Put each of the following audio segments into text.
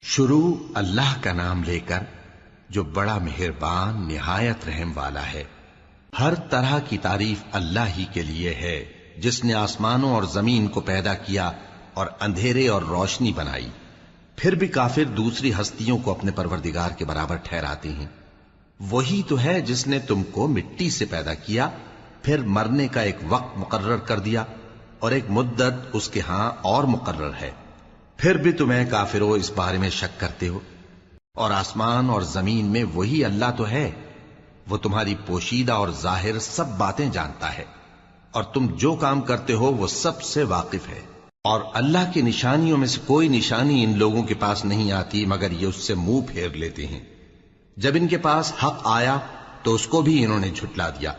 شروع اللہ کا نام لے کر جو بڑا مہربان نہایت رحم والا ہے۔ ہر طرح کی تعریف اللہ ہی کے لیے ہے جس نے آسمانوں اور زمین کو پیدا کیا اور اندھیرے اور روشنی بنائی۔ پھر بھی کافر دوسری ہستیوں کو اپنے پروردگار کے برابر ٹھہراتے ہیں۔ وہی تو ہے جس نے تم کو مٹی سے پیدا کیا، پھر مرنے کا ایک وقت مقرر کر دیا اور ایک مدت اس کے ہاں اور مقرر ہے۔ پھر بھی تمہیں کافروں اس بارے میں شک کرتے ہو۔ اور آسمان اور زمین میں وہی اللہ تو ہے، وہ تمہاری پوشیدہ اور ظاہر سب باتیں جانتا ہے، اور تم جو کام کرتے ہو وہ سب سے واقف ہے۔ اور اللہ کی نشانیوں میں سے کوئی نشانی ان لوگوں کے پاس نہیں آتی مگر یہ اس سے منہ پھیر لیتے ہیں۔ جب ان کے پاس حق آیا تو اس کو بھی انہوں نے جھٹلا دیا،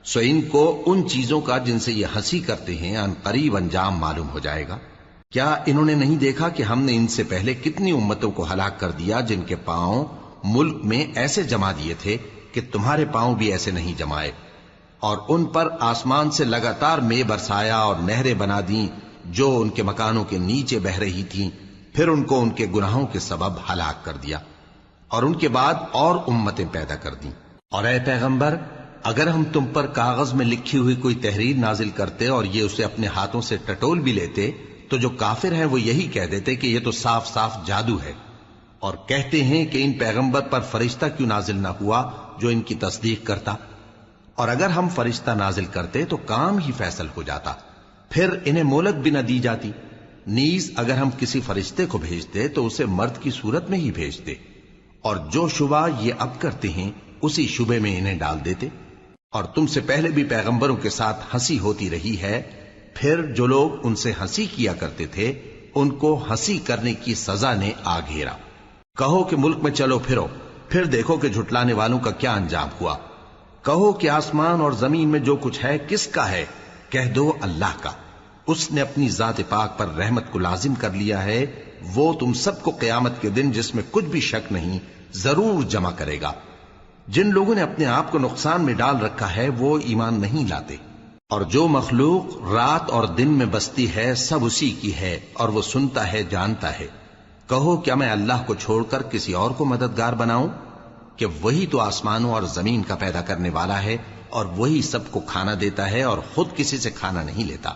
سو ان کو ان چیزوں کا جن سے یہ ہنسی کرتے ہیں ان قریب انجام معلوم ہو جائے گا۔ کیا انہوں نے نہیں دیکھا کہ ہم نے ان سے پہلے کتنی امتوں کو ہلاک کر دیا جن کے پاؤں ملک میں ایسے جما دیے تھے کہ تمہارے پاؤں بھی ایسے نہیں جمائے، اور ان پر آسمان سے لگاتار مے برسایا اور نہریں بنا دیں جو ان کے مکانوں کے نیچے بہ رہی تھیں، پھر ان کو ان کے گناہوں کے سبب ہلاک کر دیا، اور ان کے بعد اور امتیں پیدا کر دیں۔ اور اے پیغمبر، اگر ہم تم پر کاغذ میں لکھی ہوئی کوئی تحریر نازل کرتے اور یہ اسے اپنے ہاتھوں سے ٹٹول بھی لیتے تو جو کافر ہیں وہ یہی کہہ دیتے کہ یہ تو صاف صاف جادو ہے، اور کہتے ہیں کہ ان پیغمبر پر فرشتہ کیوں نازل نہ ہوا جو ان کی تصدیق کرتا، اور اگر ہم فرشتہ نازل کرتے تو کام ہی فیصل ہو جاتا، پھر انہیں مہلت بھی نہ دی جاتی۔ نیز اگر ہم کسی فرشتے کو بھیجتے تو اسے مرد کی صورت میں ہی بھیجتے، اور جو شبہ یہ اب کرتے ہیں اسی شبے میں انہیں ڈال دیتے۔ اور تم سے پہلے بھی پیغمبروں کے ساتھ ہنسی ہوتی رہی ہے، پھر جو لوگ ان سے ہنسی کیا کرتے تھے ان کو ہنسی کرنے کی سزا نے آ گھیرا۔ کہو کہ ملک میں چلو پھرو، پھر دیکھو کہ جھٹلانے والوں کا کیا انجام ہوا۔ کہو کہ آسمان اور زمین میں جو کچھ ہے کس کا ہے؟ کہہ دو اللہ کا۔ اس نے اپنی ذات پاک پر رحمت کو لازم کر لیا ہے، وہ تم سب کو قیامت کے دن جس میں کچھ بھی شک نہیں ضرور جمع کرے گا۔ جن لوگوں نے اپنے آپ کو نقصان میں ڈال رکھا ہے وہ ایمان نہیں لاتے، اور جو مخلوق رات اور دن میں بستی ہے سب اسی کی ہے، اور وہ سنتا ہے جانتا ہے۔ کہو کیا میں اللہ کو چھوڑ کر کسی اور کو مددگار بناؤں کہ وہی تو آسمانوں اور زمین کا پیدا کرنے والا ہے، اور وہی سب کو کھانا دیتا ہے اور خود کسی سے کھانا نہیں لیتا۔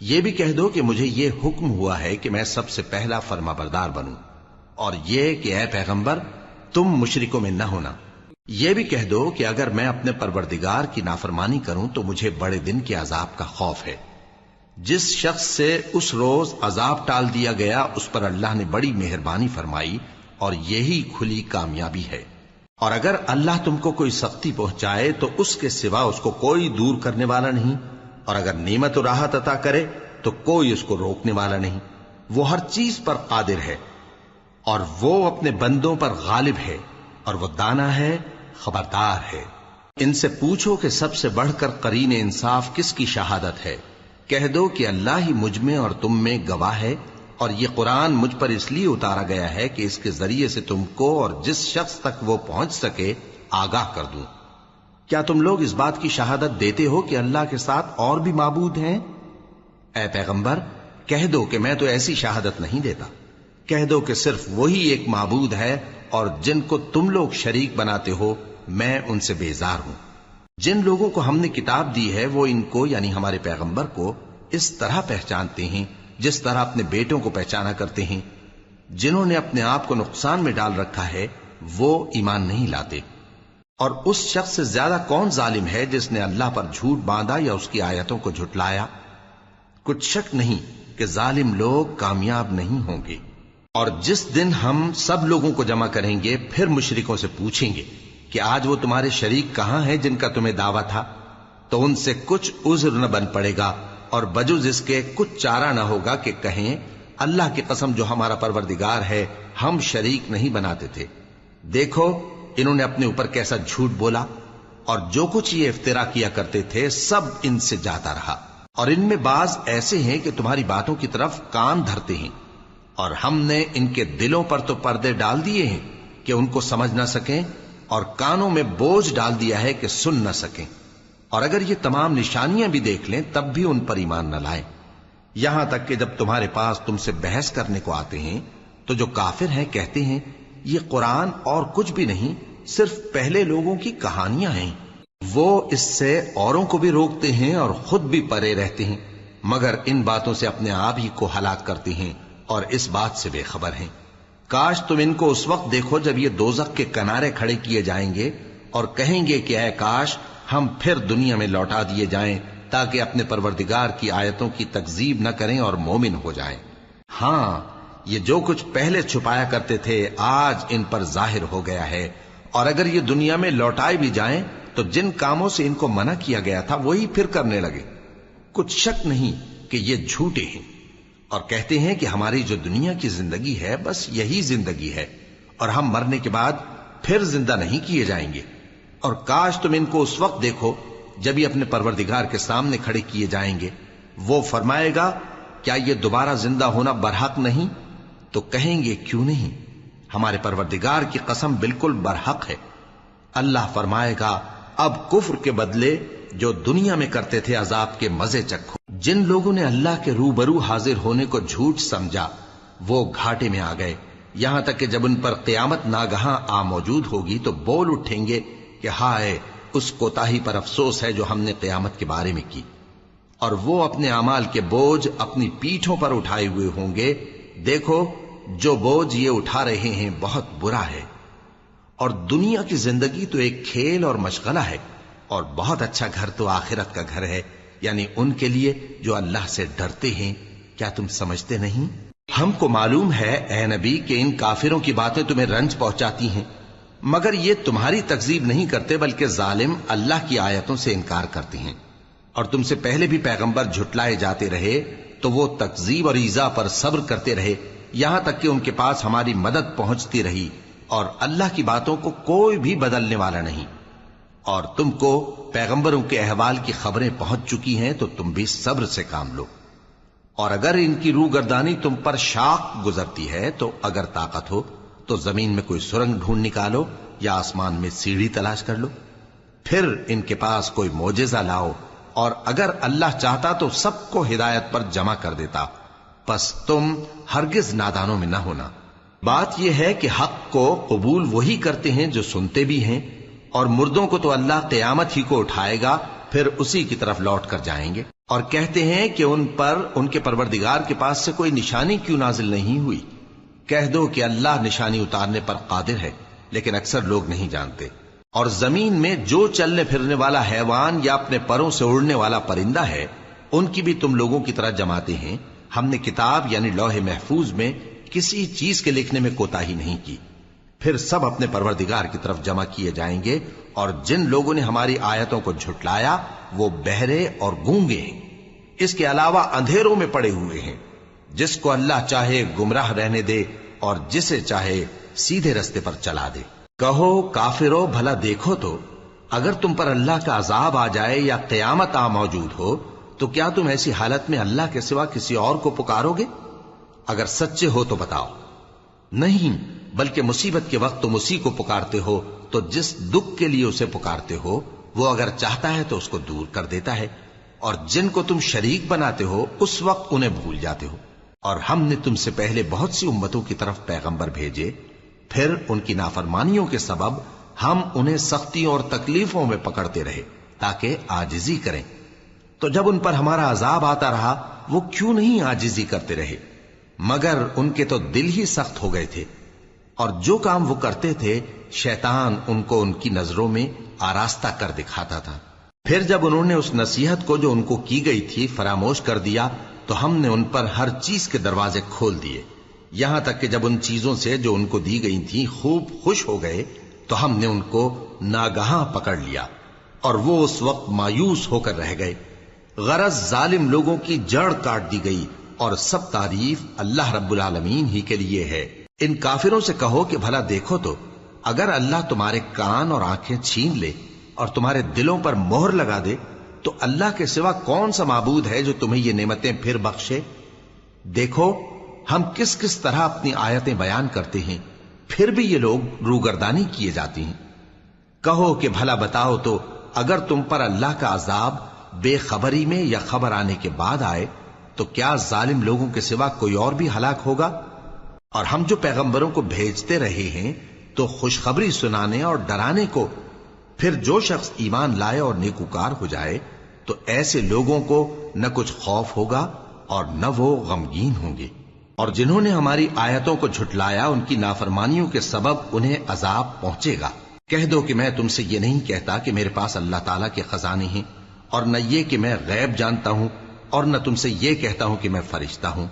یہ بھی کہہ دو کہ مجھے یہ حکم ہوا ہے کہ میں سب سے پہلا فرما بردار بنوں، اور یہ کہ اے پیغمبر تم مشرکوں میں نہ ہونا۔ یہ بھی کہہ دو کہ اگر میں اپنے پروردگار کی نافرمانی کروں تو مجھے بڑے دن کے عذاب کا خوف ہے۔ جس شخص سے اس روز عذاب ٹال دیا گیا اس پر اللہ نے بڑی مہربانی فرمائی، اور یہی کھلی کامیابی ہے۔ اور اگر اللہ تم کو کوئی سختی پہنچائے تو اس کے سوا اس کو کوئی دور کرنے والا نہیں، اور اگر نعمت و راحت عطا کرے تو کوئی اس کو روکنے والا نہیں۔ وہ ہر چیز پر قادر ہے، اور وہ اپنے بندوں پر غالب ہے، اور وہ دانا ہے، خبردار ہے۔ ان سے پوچھو کہ سب سے بڑھ کر قرین انصاف کس کی شہادت ہے؟ کہہ دو کہ اللہ ہی مجھ میں اور تم میں گواہ ہے، اور یہ قرآن مجھ پر اس لیے اتارا گیا ہے کہ اس کے ذریعے سے تم کو اور جس شخص تک وہ پہنچ سکے آگاہ کر دوں۔ کیا تم لوگ اس بات کی شہادت دیتے ہو کہ اللہ کے ساتھ اور بھی معبود ہیں؟ اے پیغمبر کہہ دو کہ میں تو ایسی شہادت نہیں دیتا۔ کہہ دو کہ صرف وہی ایک معبود ہے، اور جن کو تم لوگ شریک بناتے ہو میں ان سے بیزار ہوں۔ جن لوگوں کو ہم نے کتاب دی ہے وہ ان کو یعنی ہمارے پیغمبر کو اس طرح پہچانتے ہیں جس طرح اپنے بیٹوں کو پہچانا کرتے ہیں۔ جنہوں نے اپنے آپ کو نقصان میں ڈال رکھا ہے وہ ایمان نہیں لاتے۔ اور اس شخص سے زیادہ کون ظالم ہے جس نے اللہ پر جھوٹ باندھا یا اس کی آیتوں کو جھٹلایا؟ کچھ شک نہیں کہ ظالم لوگ کامیاب نہیں ہوں گے۔ اور جس دن ہم سب لوگوں کو جمع کریں گے پھر مشرکوں سے پوچھیں گے کہ آج وہ تمہارے شریک کہاں ہیں جن کا تمہیں دعویٰ تھا، تو ان سے کچھ عذر نہ بن پڑے گا، اور بجز اس کے کچھ چارہ نہ ہوگا کہ کہیں اللہ کی قسم جو ہمارا پروردگار ہے ہم شریک نہیں بناتے تھے۔ دیکھو انہوں نے اپنے اوپر کیسا جھوٹ بولا، اور جو کچھ یہ افترا کیا کرتے تھے سب ان سے جاتا رہا۔ اور ان میں بعض ایسے ہیں کہ تمہاری باتوں کی طرف کان دھرتے ہیں، اور ہم نے ان کے دلوں پر تو پردے ڈال دیے ہیں کہ ان کو سمجھ نہ سکیں، اور کانوں میں بوجھ ڈال دیا ہے کہ سن نہ سکیں۔ اور اگر یہ تمام نشانیاں بھی دیکھ لیں تب بھی ان پر ایمان نہ لائیں، یہاں تک کہ جب تمہارے پاس تم سے بحث کرنے کو آتے ہیں تو جو کافر ہیں کہتے ہیں یہ قرآن اور کچھ بھی نہیں، صرف پہلے لوگوں کی کہانیاں ہیں۔ وہ اس سے اوروں کو بھی روکتے ہیں اور خود بھی پرے رہتے ہیں، مگر ان باتوں سے اپنے آپ ہی کو ہلاک کرتے ہیں اور اس بات سے بے خبر ہیں۔ کاش تم ان کو اس وقت دیکھو جب یہ دوزخ کے کنارے کھڑے کیے جائیں گے اور کہیں گے کہ اے کاش ہم پھر دنیا میں لوٹا دیے جائیں تاکہ اپنے پروردگار کی آیتوں کی تکذیب نہ کریں اور مومن ہو جائیں۔ ہاں، یہ جو کچھ پہلے چھپایا کرتے تھے آج ان پر ظاہر ہو گیا ہے، اور اگر یہ دنیا میں لوٹائے بھی جائیں تو جن کاموں سے ان کو منع کیا گیا تھا وہی پھر کرنے لگے۔ کچھ شک نہیں کہ یہ جھوٹے ہیں، اور کہتے ہیں کہ ہماری جو دنیا کی زندگی ہے بس یہی زندگی ہے، اور ہم مرنے کے بعد پھر زندہ نہیں کیے جائیں گے۔ اور کاش تم ان کو اس وقت دیکھو جب یہ اپنے پروردگار کے سامنے کھڑے کیے جائیں گے، وہ فرمائے گا کیا یہ دوبارہ زندہ ہونا برحق نہیں؟ تو کہیں گے کیوں نہیں، ہمارے پروردگار کی قسم بالکل برحق ہے۔ اللہ فرمائے گا اب کفر کے بدلے جو دنیا میں کرتے تھے عذاب کے مزے چکھو۔ جن لوگوں نے اللہ کے روبرو حاضر ہونے کو جھوٹ سمجھا وہ گھاٹے میں آ گئے، یہاں تک کہ جب ان پر قیامت ناگہاں آ موجود ہوگی تو بول اٹھیں گے کہ ہائے اس کوتاہی پر افسوس ہے جو ہم نے قیامت کے بارے میں کی، اور وہ اپنے اعمال کے بوجھ اپنی پیٹھوں پر اٹھائے ہوئے ہوں گے۔ دیکھو جو بوجھ یہ اٹھا رہے ہیں بہت برا ہے، اور دنیا کی زندگی تو ایک کھیل اور مشغلہ ہے، اور بہت اچھا گھر تو آخرت کا گھر ہے، یعنی ان کے لیے جو اللہ سے ڈرتے ہیں۔ کیا تم سمجھتے نہیں؟ ہم کو معلوم ہے اے نبی کہ ان کافروں کی باتیں تمہیں رنج پہنچاتی ہیں، مگر یہ تمہاری تکذیب نہیں کرتے بلکہ ظالم اللہ کی آیتوں سے انکار کرتے ہیں، اور تم سے پہلے بھی پیغمبر جھٹلائے جاتے رہے تو وہ تکذیب اور ایذا پر صبر کرتے رہے، یہاں تک کہ ان کے پاس ہماری مدد پہنچتی رہی، اور اللہ کی باتوں کو کوئی بھی بدلنے والا نہیں۔ اور تم کو پیغمبروں کے احوال کی خبریں پہنچ چکی ہیں تو تم بھی صبر سے کام لو، اور اگر ان کی روح گردانی تم پر شاق گزرتی ہے تو اگر طاقت ہو تو زمین میں کوئی سرنگ ڈھونڈ نکالو یا آسمان میں سیڑھی تلاش کر لو، پھر ان کے پاس کوئی معجزہ لاؤ، اور اگر اللہ چاہتا تو سب کو ہدایت پر جمع کر دیتا، پس تم ہرگز نادانوں میں نہ ہونا۔ بات یہ ہے کہ حق کو قبول وہی کرتے ہیں جو سنتے بھی ہیں، اور مردوں کو تو اللہ قیامت ہی کو اٹھائے گا، پھر اسی کی طرف لوٹ کر جائیں گے۔ اور کہتے ہیں کہ ان پر ان کے پروردگار کے پاس سے کوئی نشانی کیوں نازل نہیں ہوئی؟ کہہ دو کہ اللہ نشانی اتارنے پر قادر ہے، لیکن اکثر لوگ نہیں جانتے۔ اور زمین میں جو چلنے پھرنے والا حیوان یا اپنے پروں سے اڑنے والا پرندہ ہے ان کی بھی تم لوگوں کی طرح جماتے ہیں۔ ہم نے کتاب یعنی لوح محفوظ میں کسی چیز کے لکھنے میں کوتاہی نہیں کی، پھر سب اپنے پروردگار کی طرف جمع کیے جائیں گے۔ اور جن لوگوں نے ہماری آیتوں کو جھٹلایا وہ بہرے اور گونگے ہیں، اس کے علاوہ اندھیروں میں پڑے ہوئے ہیں۔ جس کو اللہ چاہے گمراہ رہنے دے اور جسے چاہے سیدھے رستے پر چلا دے۔ کہو کافرو بھلا دیکھو تو اگر تم پر اللہ کا عذاب آ جائے یا قیامت آ موجود ہو تو کیا تم ایسی حالت میں اللہ کے سوا کسی اور کو پکارو گے؟ اگر سچے ہو تو بتاؤ۔ نہیں، بلکہ مصیبت کے وقت تم اسی کو پکارتے ہو، تو جس دکھ کے لیے اسے پکارتے ہو وہ اگر چاہتا ہے تو اس کو دور کر دیتا ہے، اور جن کو تم شریک بناتے ہو اس وقت انہیں بھول جاتے ہو۔ اور ہم نے تم سے پہلے بہت سی امتوں کی طرف پیغمبر بھیجے، پھر ان کی نافرمانیوں کے سبب ہم انہیں سختیوں اور تکلیفوں میں پکڑتے رہے تاکہ عاجزی کریں۔ تو جب ان پر ہمارا عذاب آتا رہا وہ کیوں نہیں عاجزی کرتے رہے، مگر ان کے تو دل ہی سخت ہو گئے تھے، اور جو کام وہ کرتے تھے شیطان ان کو ان کی نظروں میں آراستہ کر دکھاتا تھا۔ پھر جب انہوں نے اس نصیحت کو جو ان کو کی گئی تھی فراموش کر دیا تو ہم نے ان پر ہر چیز کے دروازے کھول دیے، یہاں تک کہ جب ان چیزوں سے جو ان کو دی گئی تھی خوب خوش ہو گئے تو ہم نے ان کو ناگہاں پکڑ لیا، اور وہ اس وقت مایوس ہو کر رہ گئے۔ غرض ظالم لوگوں کی جڑ کاٹ دی گئی، اور سب تعریف اللہ رب العالمین ہی کے لیے ہے۔ ان کافروں سے کہو کہ بھلا دیکھو تو اگر اللہ تمہارے کان اور آنکھیں چھین لے اور تمہارے دلوں پر مہر لگا دے تو اللہ کے سوا کون سا معبود ہے جو تمہیں یہ نعمتیں پھر بخشے؟ دیکھو ہم کس کس طرح اپنی آیتیں بیان کرتے ہیں، پھر بھی یہ لوگ روگردانی کیے جاتی ہیں۔ کہو کہ بھلا بتاؤ تو اگر تم پر اللہ کا عذاب بے خبری میں یا خبر آنے کے بعد آئے تو کیا ظالم لوگوں کے سوا کوئی اور بھی ہلاک ہوگا؟ اور ہم جو پیغمبروں کو بھیجتے رہے ہیں تو خوشخبری سنانے اور ڈرانے کو، پھر جو شخص ایمان لائے اور نیکوکار ہو جائے تو ایسے لوگوں کو نہ کچھ خوف ہوگا اور نہ وہ غمگین ہوں گے۔ اور جنہوں نے ہماری آیتوں کو جھٹلایا ان کی نافرمانیوں کے سبب انہیں عذاب پہنچے گا۔ کہہ دو کہ میں تم سے یہ نہیں کہتا کہ میرے پاس اللہ تعالیٰ کے خزانے ہیں، اور نہ یہ کہ میں غیب جانتا ہوں، اور نہ تم سے یہ کہتا ہوں کہ میں فرشتہ ہوں۔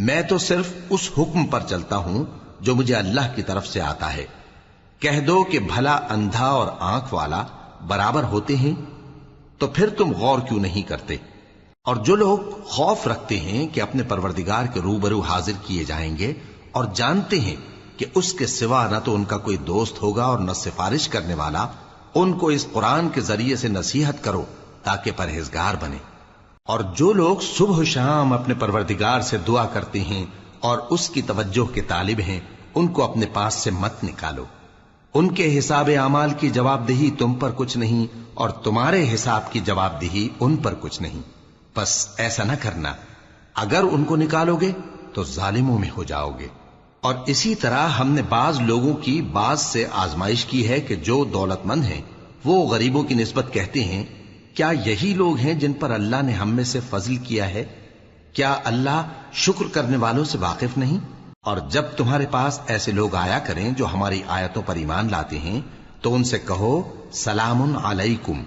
میں تو صرف اس حکم پر چلتا ہوں جو مجھے اللہ کی طرف سے آتا ہے۔ کہہ دو کہ بھلا اندھا اور آنکھ والا برابر ہوتے ہیں؟ تو پھر تم غور کیوں نہیں کرتے؟ اور جو لوگ خوف رکھتے ہیں کہ اپنے پروردگار کے روبرو حاضر کیے جائیں گے اور جانتے ہیں کہ اس کے سوا نہ تو ان کا کوئی دوست ہوگا اور نہ سفارش کرنے والا، ان کو اس قرآن کے ذریعے سے نصیحت کرو تاکہ پرہیزگار بنے۔ اور جو لوگ صبح و شام اپنے پروردگار سے دعا کرتے ہیں اور اس کی توجہ کے طالب ہیں، ان کو اپنے پاس سے مت نکالو۔ ان کے حساب اعمال کی جواب دہی تم پر کچھ نہیں، اور تمہارے حساب کی جواب دہی ان پر کچھ نہیں۔ بس ایسا نہ کرنا، اگر ان کو نکالو گے تو ظالموں میں ہو جاؤ گے۔ اور اسی طرح ہم نے بعض لوگوں کی بعض سے آزمائش کی ہے کہ جو دولت مند ہیں وہ غریبوں کی نسبت کہتے ہیں کیا یہی لوگ ہیں جن پر اللہ نے ہم میں سے فضل کیا ہے؟ کیا اللہ شکر کرنے والوں سے واقف نہیں؟ اور جب تمہارے پاس ایسے لوگ آیا کریں جو ہماری آیتوں پر ایمان لاتے ہیں تو ان سے کہو سلام علیکم،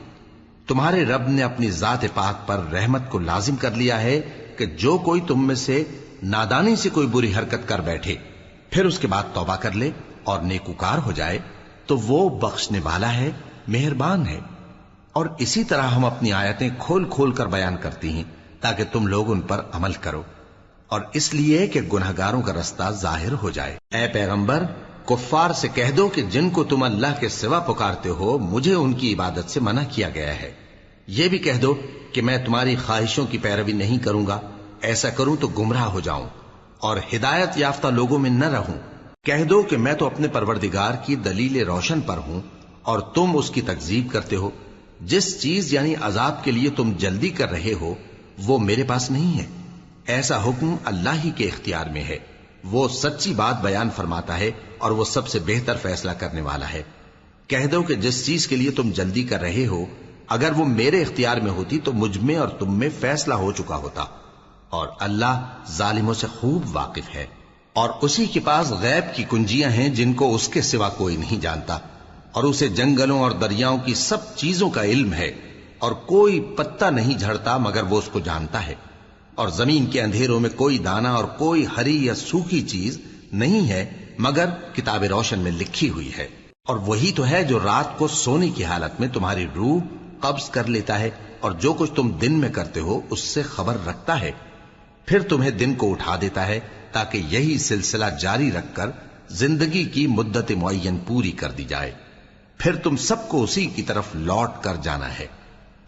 تمہارے رب نے اپنی ذات پاک پر رحمت کو لازم کر لیا ہے کہ جو کوئی تم میں سے نادانی سے کوئی بری حرکت کر بیٹھے پھر اس کے بعد توبہ کر لے اور نیکوکار ہو جائے تو وہ بخشنے والا ہے، مہربان ہے۔ اور اسی طرح ہم اپنی آیتیں کھول کھول کر بیان کرتی ہیں تاکہ تم لوگ ان پر عمل کرو، اور اس لیے کہ گنہگاروں کا رستہ ظاہر ہو جائے۔ اے پیغمبر، کفار سے کہہ دو کہ جن کو تم اللہ کے سوا پکارتے ہو مجھے ان کی عبادت سے منع کیا گیا ہے۔ یہ بھی کہہ دو کہ میں تمہاری خواہشوں کی پیروی نہیں کروں گا، ایسا کروں تو گمراہ ہو جاؤں اور ہدایت یافتہ لوگوں میں نہ رہوں۔ کہہ دو کہ میں تو اپنے پروردگار کی دلیل روشن پر ہوں اور تم اس کی تکذیب کرتے ہو۔ جس چیز یعنی عذاب کے لیے تم جلدی کر رہے ہو وہ میرے پاس نہیں ہے، ایسا حکم اللہ ہی کے اختیار میں ہے۔ وہ سچی بات بیان فرماتا ہے اور وہ سب سے بہتر فیصلہ کرنے والا ہے۔ کہہ دو کہ جس چیز کے لیے تم جلدی کر رہے ہو اگر وہ میرے اختیار میں ہوتی تو مجھ میں اور تم میں فیصلہ ہو چکا ہوتا، اور اللہ ظالموں سے خوب واقف ہے۔ اور اسی کے پاس غیب کی کنجیاں ہیں جن کو اس کے سوا کوئی نہیں جانتا، اور اسے جنگلوں اور دریاؤں کی سب چیزوں کا علم ہے، اور کوئی پتا نہیں جھڑتا مگر وہ اس کو جانتا ہے، اور زمین کے اندھیروں میں کوئی دانہ اور کوئی ہری یا سوکھی چیز نہیں ہے مگر کتاب روشن میں لکھی ہوئی ہے۔ اور وہی تو ہے جو رات کو سونے کی حالت میں تمہاری روح قبض کر لیتا ہے اور جو کچھ تم دن میں کرتے ہو اس سے خبر رکھتا ہے، پھر تمہیں دن کو اٹھا دیتا ہے تاکہ یہی سلسلہ جاری رکھ کر زندگی کی مدت معین پوری کر دی جائے، پھر تم سب کو اسی کی طرف لوٹ کر جانا ہے،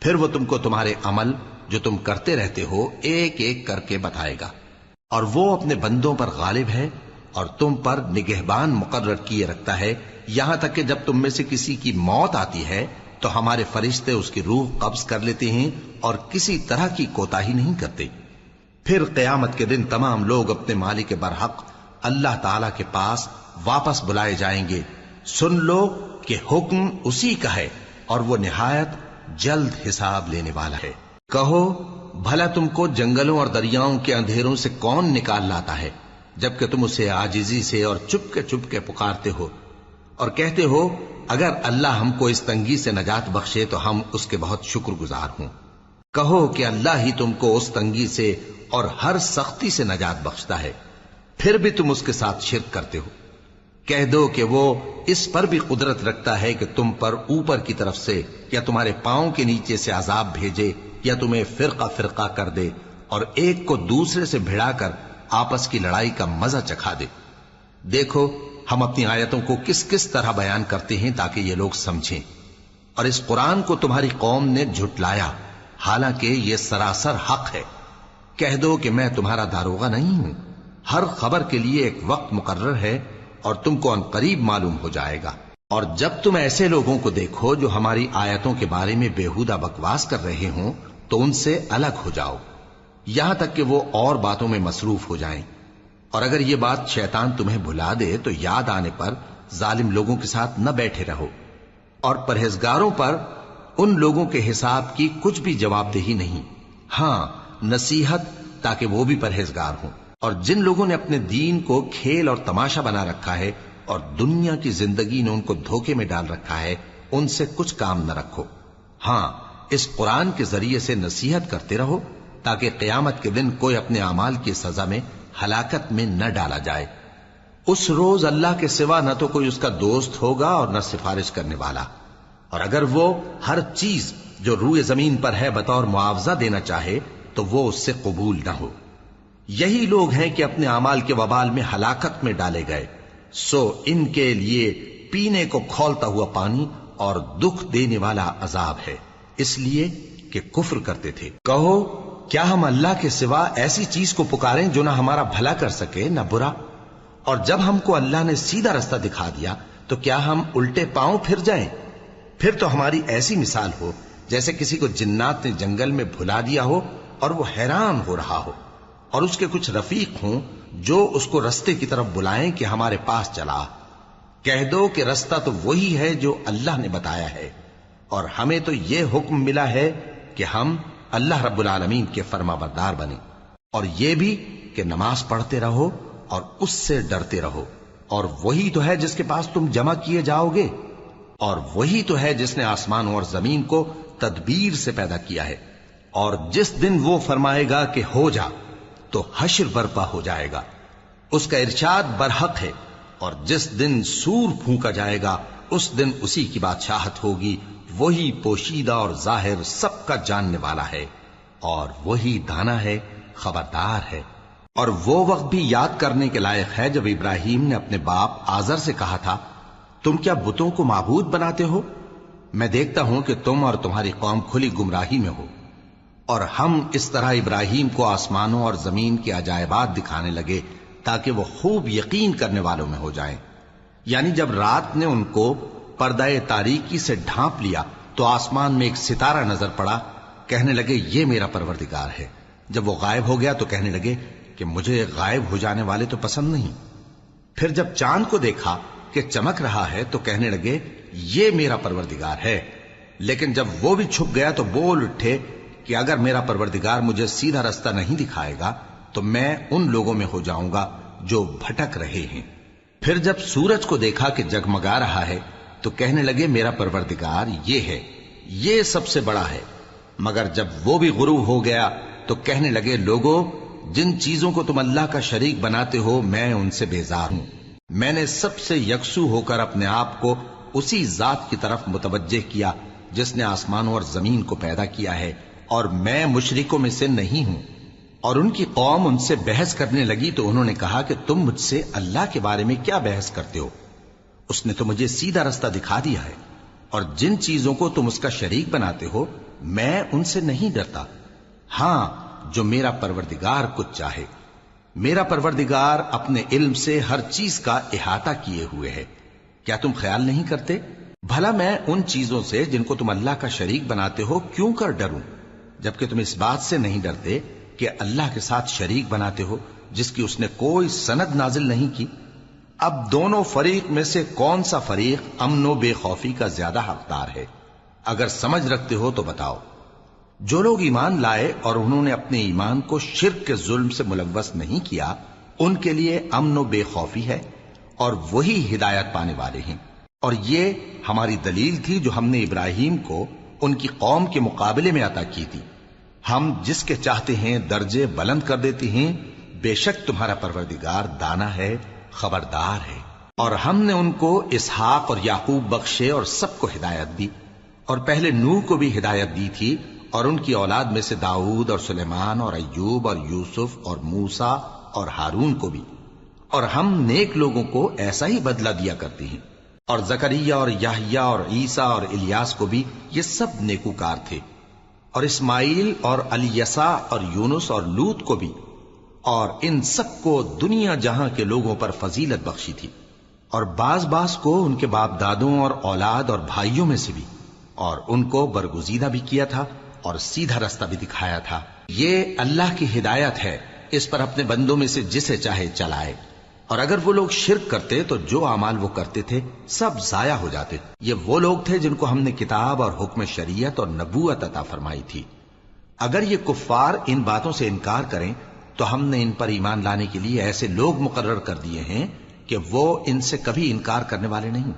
پھر وہ تم کو تمہارے عمل جو تم کرتے رہتے ہو ایک ایک کر کے بتائے گا۔ اور وہ اپنے بندوں پر غالب ہے اور تم پر نگہبان مقرر کیے رکھتا ہے، یہاں تک کہ جب تم میں سے کسی کی موت آتی ہے تو ہمارے فرشتے اس کی روح قبض کر لیتے ہیں اور کسی طرح کی کوتاہی نہیں کرتے۔ پھر قیامت کے دن تمام لوگ اپنے مالک برحق اللہ تعالی کے پاس واپس بلائے جائیں گے۔ سن لو کہ حکم اسی کا ہے اور وہ نہایت جلد حساب لینے والا ہے۔ کہو بھلا تم کو جنگلوں اور دریاؤں کے اندھیروں سے کون نکال لاتا ہے جبکہ تم اسے عاجزی سے اور چپ کے پکارتے ہو اور کہتے ہو اگر اللہ ہم کو اس تنگی سے نجات بخشے تو ہم اس کے بہت شکر گزار ہوں۔ کہو کہ اللہ ہی تم کو اس تنگی سے اور ہر سختی سے نجات بخشتا ہے، پھر بھی تم اس کے ساتھ شرک کرتے ہو۔ کہہ دو کہ وہ اس پر بھی قدرت رکھتا ہے کہ تم پر اوپر کی طرف سے یا تمہارے پاؤں کے نیچے سے عذاب بھیجے یا تمہیں فرقہ فرقہ کر دے اور ایک کو دوسرے سے بھڑا کر آپس کی لڑائی کا مزہ چکھا دے۔ دیکھو ہم اپنی آیتوں کو کس کس طرح بیان کرتے ہیں تاکہ یہ لوگ سمجھیں، اور اس قرآن کو تمہاری قوم نے جھٹلایا حالانکہ یہ سراسر حق ہے۔ کہہ دو کہ میں تمہارا داروغہ نہیں ہوں، ہر خبر کے لیے ایک وقت مقرر ہے اور تم کو ان قریب معلوم ہو جائے گا۔ اور جب تم ایسے لوگوں کو دیکھو جو ہماری آیتوں کے بارے میں بےہودہ بکواس کر رہے ہوں تو ان سے الگ ہو جاؤ یہاں تک کہ وہ اور باتوں میں مصروف ہو جائیں۔ اور اگر یہ بات شیطان تمہیں بھلا دے تو یاد آنے پر ظالم لوگوں کے ساتھ نہ بیٹھے رہو، اور پرہیزگاروں پر ان لوگوں کے حساب کی کچھ بھی جواب دہی نہیں، ہاں نصیحت تاکہ وہ بھی پرہیزگار ہوں۔ اور جن لوگوں نے اپنے دین کو کھیل اور تماشا بنا رکھا ہے اور دنیا کی زندگی نے ان کو دھوکے میں ڈال رکھا ہے، ان سے کچھ کام نہ رکھو، ہاں اس قرآن کے ذریعے سے نصیحت کرتے رہو تاکہ قیامت کے دن کوئی اپنے اعمال کی سزا میں ہلاکت میں نہ ڈالا جائے۔ اس روز اللہ کے سوا نہ تو کوئی اس کا دوست ہوگا اور نہ سفارش کرنے والا، اور اگر وہ ہر چیز جو روئے زمین پر ہے بطور معاوضہ دینا چاہے تو وہ اس سے قبول نہ ہو۔ یہی لوگ ہیں کہ اپنے اعمال کے وبال میں ہلاکت میں ڈالے گئے، سو ان کے لیے پینے کو کھولتا ہوا پانی اور دکھ دینے والا عذاب ہے، اس لیے کہ کفر کرتے تھے۔ کہو کیا ہم اللہ کے سوا ایسی چیز کو پکاریں جو نہ ہمارا بھلا کر سکے نہ برا؟ اور جب ہم کو اللہ نے سیدھا رستہ دکھا دیا تو کیا ہم الٹے پاؤں پھر جائیں؟ پھر تو ہماری ایسی مثال ہو جیسے کسی کو جنات نے جنگل میں بھلا دیا ہو اور وہ حیران ہو رہا ہو، اور اس کے کچھ رفیق ہوں جو اس کو رستے کی طرف بلائیں کہ ہمارے پاس چلا۔ کہہ دو کہ رستہ تو وہی ہے جو اللہ نے بتایا ہے، اور ہمیں تو یہ حکم ملا ہے کہ ہم اللہ رب العالمین کے فرما بردار بنیں، اور یہ بھی کہ نماز پڑھتے رہو اور اس سے ڈرتے رہو، اور وہی تو ہے جس کے پاس تم جمع کیے جاؤ گے، اور وہی تو ہے جس نے آسمانوں اور زمین کو تدبیر سے پیدا کیا ہے، اور جس دن وہ فرمائے گا کہ ہو جا تو حشر برپا ہو جائے گا، اس کا ارشاد برحق ہے، اور جس دن سور پھونکا جائے گا اس دن اسی کی بادشاہت ہوگی، وہی پوشیدہ اور ظاہر سب کا جاننے والا ہے، اور وہی دانا ہے، خبردار ہے۔ اور وہ وقت بھی یاد کرنے کے لائق ہے جب ابراہیم نے اپنے باپ آزر سے کہا تھا، تم کیا بتوں کو معبود بناتے ہو؟ میں دیکھتا ہوں کہ تم اور تمہاری قوم کھلی گمراہی میں ہو۔ اور ہم اس طرح ابراہیم کو آسمانوں اور زمین کے عجائبات دکھانے لگے تاکہ وہ خوب یقین کرنے والوں میں ہو جائیں۔ یعنی جب رات نے ان کو پردہ تاریکی سے ڈھانپ لیا تو آسمان میں ایک ستارہ نظر پڑا، کہنے لگے یہ میرا پروردگار ہے۔ جب وہ غائب ہو گیا تو کہنے لگے کہ مجھے غائب ہو جانے والے تو پسند نہیں۔ پھر جب چاند کو دیکھا کہ چمک رہا ہے تو کہنے لگے یہ میرا پروردگار ہے۔ لیکن جب وہ بھی چھپ گیا تو بول اٹھے کہ اگر میرا پروردگار مجھے سیدھا رستہ نہیں دکھائے گا تو میں ان لوگوں میں ہو جاؤں گا جو بھٹک رہے ہیں۔ پھر جب سورج کو دیکھا کہ جگمگا رہا ہے تو کہنے لگے میرا پروردگار یہ ہے، یہ سب سے بڑا ہے۔ مگر جب وہ بھی غروب ہو گیا تو کہنے لگے لوگو، جن چیزوں کو تم اللہ کا شریک بناتے ہو میں ان سے بیزار ہوں۔ میں نے سب سے یکسو ہو کر اپنے آپ کو اسی ذات کی طرف متوجہ کیا جس نے آسمانوں اور زمین کو پیدا کیا ہے، اور میں مشرکوں میں سے نہیں ہوں۔ اور ان کی قوم ان سے بحث کرنے لگی تو انہوں نے کہا کہ تم مجھ سے اللہ کے بارے میں کیا بحث کرتے ہو؟ اس نے تو مجھے سیدھا رستہ دکھا دیا ہے، اور جن چیزوں کو تم اس کا شریک بناتے ہو میں ان سے نہیں ڈرتا، ہاں جو میرا پروردگار کچھ چاہے۔ میرا پروردگار اپنے علم سے ہر چیز کا احاطہ کیے ہوئے ہے۔ کیا تم خیال نہیں کرتے؟ بھلا میں ان چیزوں سے جن کو تم اللہ کا شریک بناتے ہو کیوں کر ڈروں، جبکہ تم اس بات سے نہیں ڈرتے کہ اللہ کے ساتھ شریک بناتے ہو جس کی اس نے کوئی سند نازل نہیں کی۔ اب دونوں فریق میں سے کون سا فریق امن و بے خوفی کا زیادہ حقدار ہے؟ اگر سمجھ رکھتے ہو تو بتاؤ۔ جو لوگ ایمان لائے اور انہوں نے اپنے ایمان کو شرک کے ظلم سے ملوث نہیں کیا، ان کے لیے امن و بے خوفی ہے، اور وہی ہدایت پانے والے ہیں۔ اور یہ ہماری دلیل تھی جو ہم نے ابراہیم کو ان کی قوم کے مقابلے میں عطا کی تھی۔ ہم جس کے چاہتے ہیں درجے بلند کر دیتے ہیں، بے شک تمہارا پروردگار دانا ہے، خبردار ہے۔ اور ہم نے ان کو اسحاق اور یعقوب بخشے اور سب کو ہدایت دی، اور پہلے نوح کو بھی ہدایت دی تھی، اور ان کی اولاد میں سے داؤد اور سلیمان اور ایوب اور یوسف اور موسیٰ اور ہارون کو بھی۔ اور ہم نیک لوگوں کو ایسا ہی بدلہ دیا کرتے ہیں۔ اور زکریا اور یحییٰ اور عیسیٰ اور الیاس کو بھی، یہ سب نیکوکار تھے۔ اور اسماعیل اور الیسع اور یونس اور لوط کو بھی، اور ان سب کو دنیا جہاں کے لوگوں پر فضیلت بخشی تھی، اور بعض کو ان کے باپ دادوں اور اولاد اور بھائیوں میں سے بھی، اور ان کو برگزیدہ بھی کیا تھا اور سیدھا رستہ بھی دکھایا تھا۔ یہ اللہ کی ہدایت ہے اس پر اپنے بندوں میں سے جسے چاہے چلائے، اور اگر وہ لوگ شرک کرتے تو جو اعمال وہ کرتے تھے سب ضائع ہو جاتے۔ یہ وہ لوگ تھے جن کو ہم نے کتاب اور حکم شریعت اور نبوت عطا فرمائی تھی۔ اگر یہ کفار ان باتوں سے انکار کریں تو ہم نے ان پر ایمان لانے کے لیے ایسے لوگ مقرر کر دیے ہیں کہ وہ ان سے کبھی انکار کرنے والے نہیں۔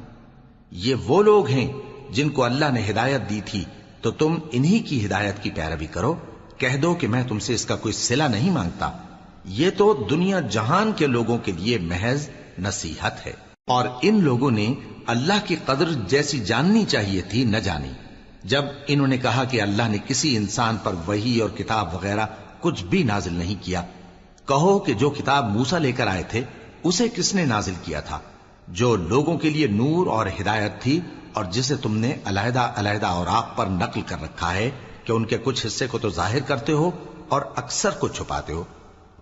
یہ وہ لوگ ہیں جن کو اللہ نے ہدایت دی تھی، تو تم انہی کی ہدایت کی پیروی کرو۔ کہہ دو کہ میں تم سے اس کا کوئی صلہ نہیں مانگتا، یہ تو دنیا جہان کے لوگوں کے لیے محض نصیحت ہے۔ اور ان لوگوں نے اللہ کی قدر جیسی جاننی چاہیے تھی نہ جانی۔ جب انہوں نے کہا کہ اللہ نے کسی انسان پر وحی اور کتاب وغیرہ کچھ بھی نازل نہیں کیا، کہو کہ جو کتاب موسیٰ لے کر آئے تھے اسے کس نے نازل کیا تھا، جو لوگوں کے لیے نور اور ہدایت تھی، اور جسے تم نے علیحدہ علیحدہ اوراق پر نقل کر رکھا ہے کہ ان کے کچھ حصے کو تو ظاہر کرتے ہو اور اکثر کو چھپاتے ہو۔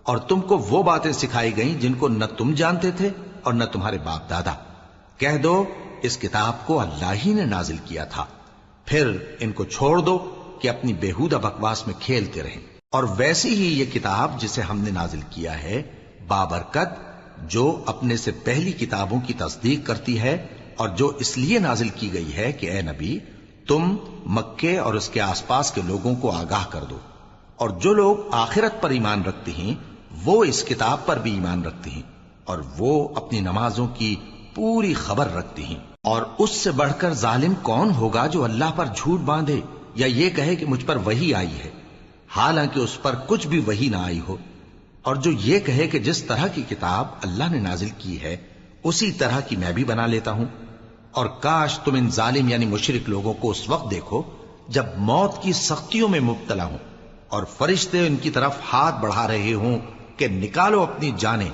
اور تم کو وہ باتیں سکھائی گئیں جن کو نہ تم جانتے تھے اور نہ تمہارے باپ دادا۔ کہہ دو اس کتاب کو اللہ ہی نے نازل کیا تھا، پھر ان کو چھوڑ دو کہ اپنی بیہودہ بکواس میں کھیلتے رہیں۔ اور ویسی ہی یہ کتاب جسے ہم نے نازل کیا ہے بابرکت، جو اپنے سے پہلی کتابوں کی تصدیق کرتی ہے، اور جو اس لیے نازل کی گئی ہے کہ اے نبی تم مکے اور اس کے آس پاس کے لوگوں کو آگاہ کر دو، اور جو لوگ آخرت پر ایمان رکھتے ہیں وہ اس کتاب پر بھی ایمان رکھتے ہیں، اور وہ اپنی نمازوں کی پوری خبر رکھتے ہیں۔ اور اس سے بڑھ کر ظالم کون ہوگا جو اللہ پر جھوٹ باندھے یا یہ کہے کہ مجھ پر وحی آئی ہے، حالانکہ اس پر کچھ بھی وحی نہ آئی ہو، اور جو یہ کہے کہ جس طرح کی کتاب اللہ نے نازل کی ہے اسی طرح کی میں بھی بنا لیتا ہوں۔ اور کاش تم ان ظالم یعنی مشرک لوگوں کو اس وقت دیکھو جب موت کی سختیوں میں مبتلا ہوں اور فرشتے ان کی طرف ہاتھ بڑھا رہے ہوں کہ نکالو اپنی جانیں،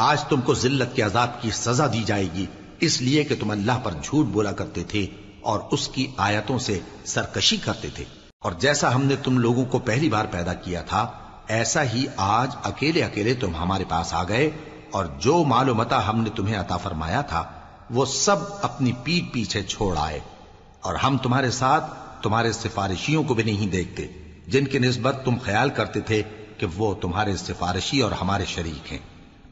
آج تم کو ذلت کے عذاب کی سزا دی جائے گی، اس لیے کہ تم اللہ پر جھوٹ بولا کرتے تھے اور اس کی آیتوں سے سرکشی کرتے تھے۔ اور جیسا ہم نے تم لوگوں کو پہلی بار پیدا کیا تھا ایسا ہی آج اکیلے اکیلے تم ہمارے پاس آ گئے، اور جو مال و متاع ہم نے تمہیں عطا فرمایا تھا وہ سب اپنی پیٹھ پیچھے چھوڑ آئے، اور ہم تمہارے ساتھ تمہارے سفارشیوں کو بھی نہیں دیکھتے جن کی نسبت تم خیال کرتے تھے کہ وہ تمہارے سفارشی اور ہمارے شریک ہیں۔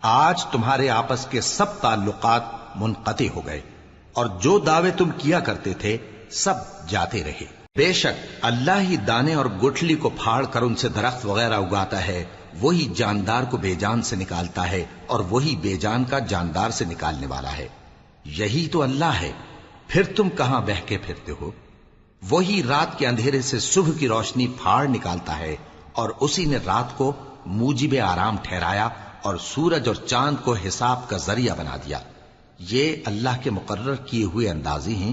آج تمہارے آپس کے سب تعلقات منقطع ہو گئے، اور جو دعوے تم کیا کرتے تھے سب جاتے رہے۔ بے شک اللہ ہی دانے اور گٹھلی کو پھاڑ کر ان سے درخت وغیرہ اگاتا ہے، وہی جاندار کو بے جان سے نکالتا ہے اور وہی بے جان کا جاندار سے نکالنے والا ہے۔ یہی تو اللہ ہے، پھر تم کہاں بہہ کے پھرتے ہو؟ وہی رات کے اندھیرے سے صبح کی روشنی پھاڑ نکالتا ہے، اور اسی نے رات کو موجب آرام ٹھہرایا اور سورج اور چاند کو حساب کا ذریعہ بنا دیا۔ یہ اللہ کے مقرر کیے ہوئے اندازے ہیں،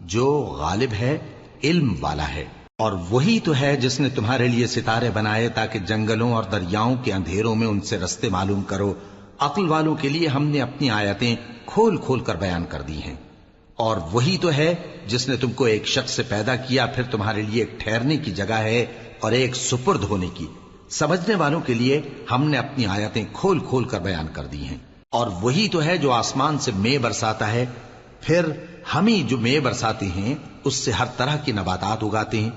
جو غالب ہے، علم والا ہے۔ اور وہی تو ہے جس نے تمہارے لیے ستارے بنائے تاکہ جنگلوں اور دریاؤں کے اندھیروں میں ان سے رستے معلوم کرو۔ عقل والوں کے لیے ہم نے اپنی آیتیں کھول کھول کر بیان کر دی ہیں۔ اور وہی تو ہے جس نے تم کو ایک شخص سے پیدا کیا، پھر تمہارے لیے ایک ٹھہرنے کی جگہ ہے اور ایک سپرد ہونے کی۔ سمجھنے والوں کے لیے ہم نے اپنی آیتیں کھول کھول کر بیان کر دی ہیں۔ اور وہی تو ہے جو آسمان سے مے برساتا ہے، پھر ہم ہی جو مے برساتے ہیں اس سے ہر طرح کی نباتات اگاتے ہیں،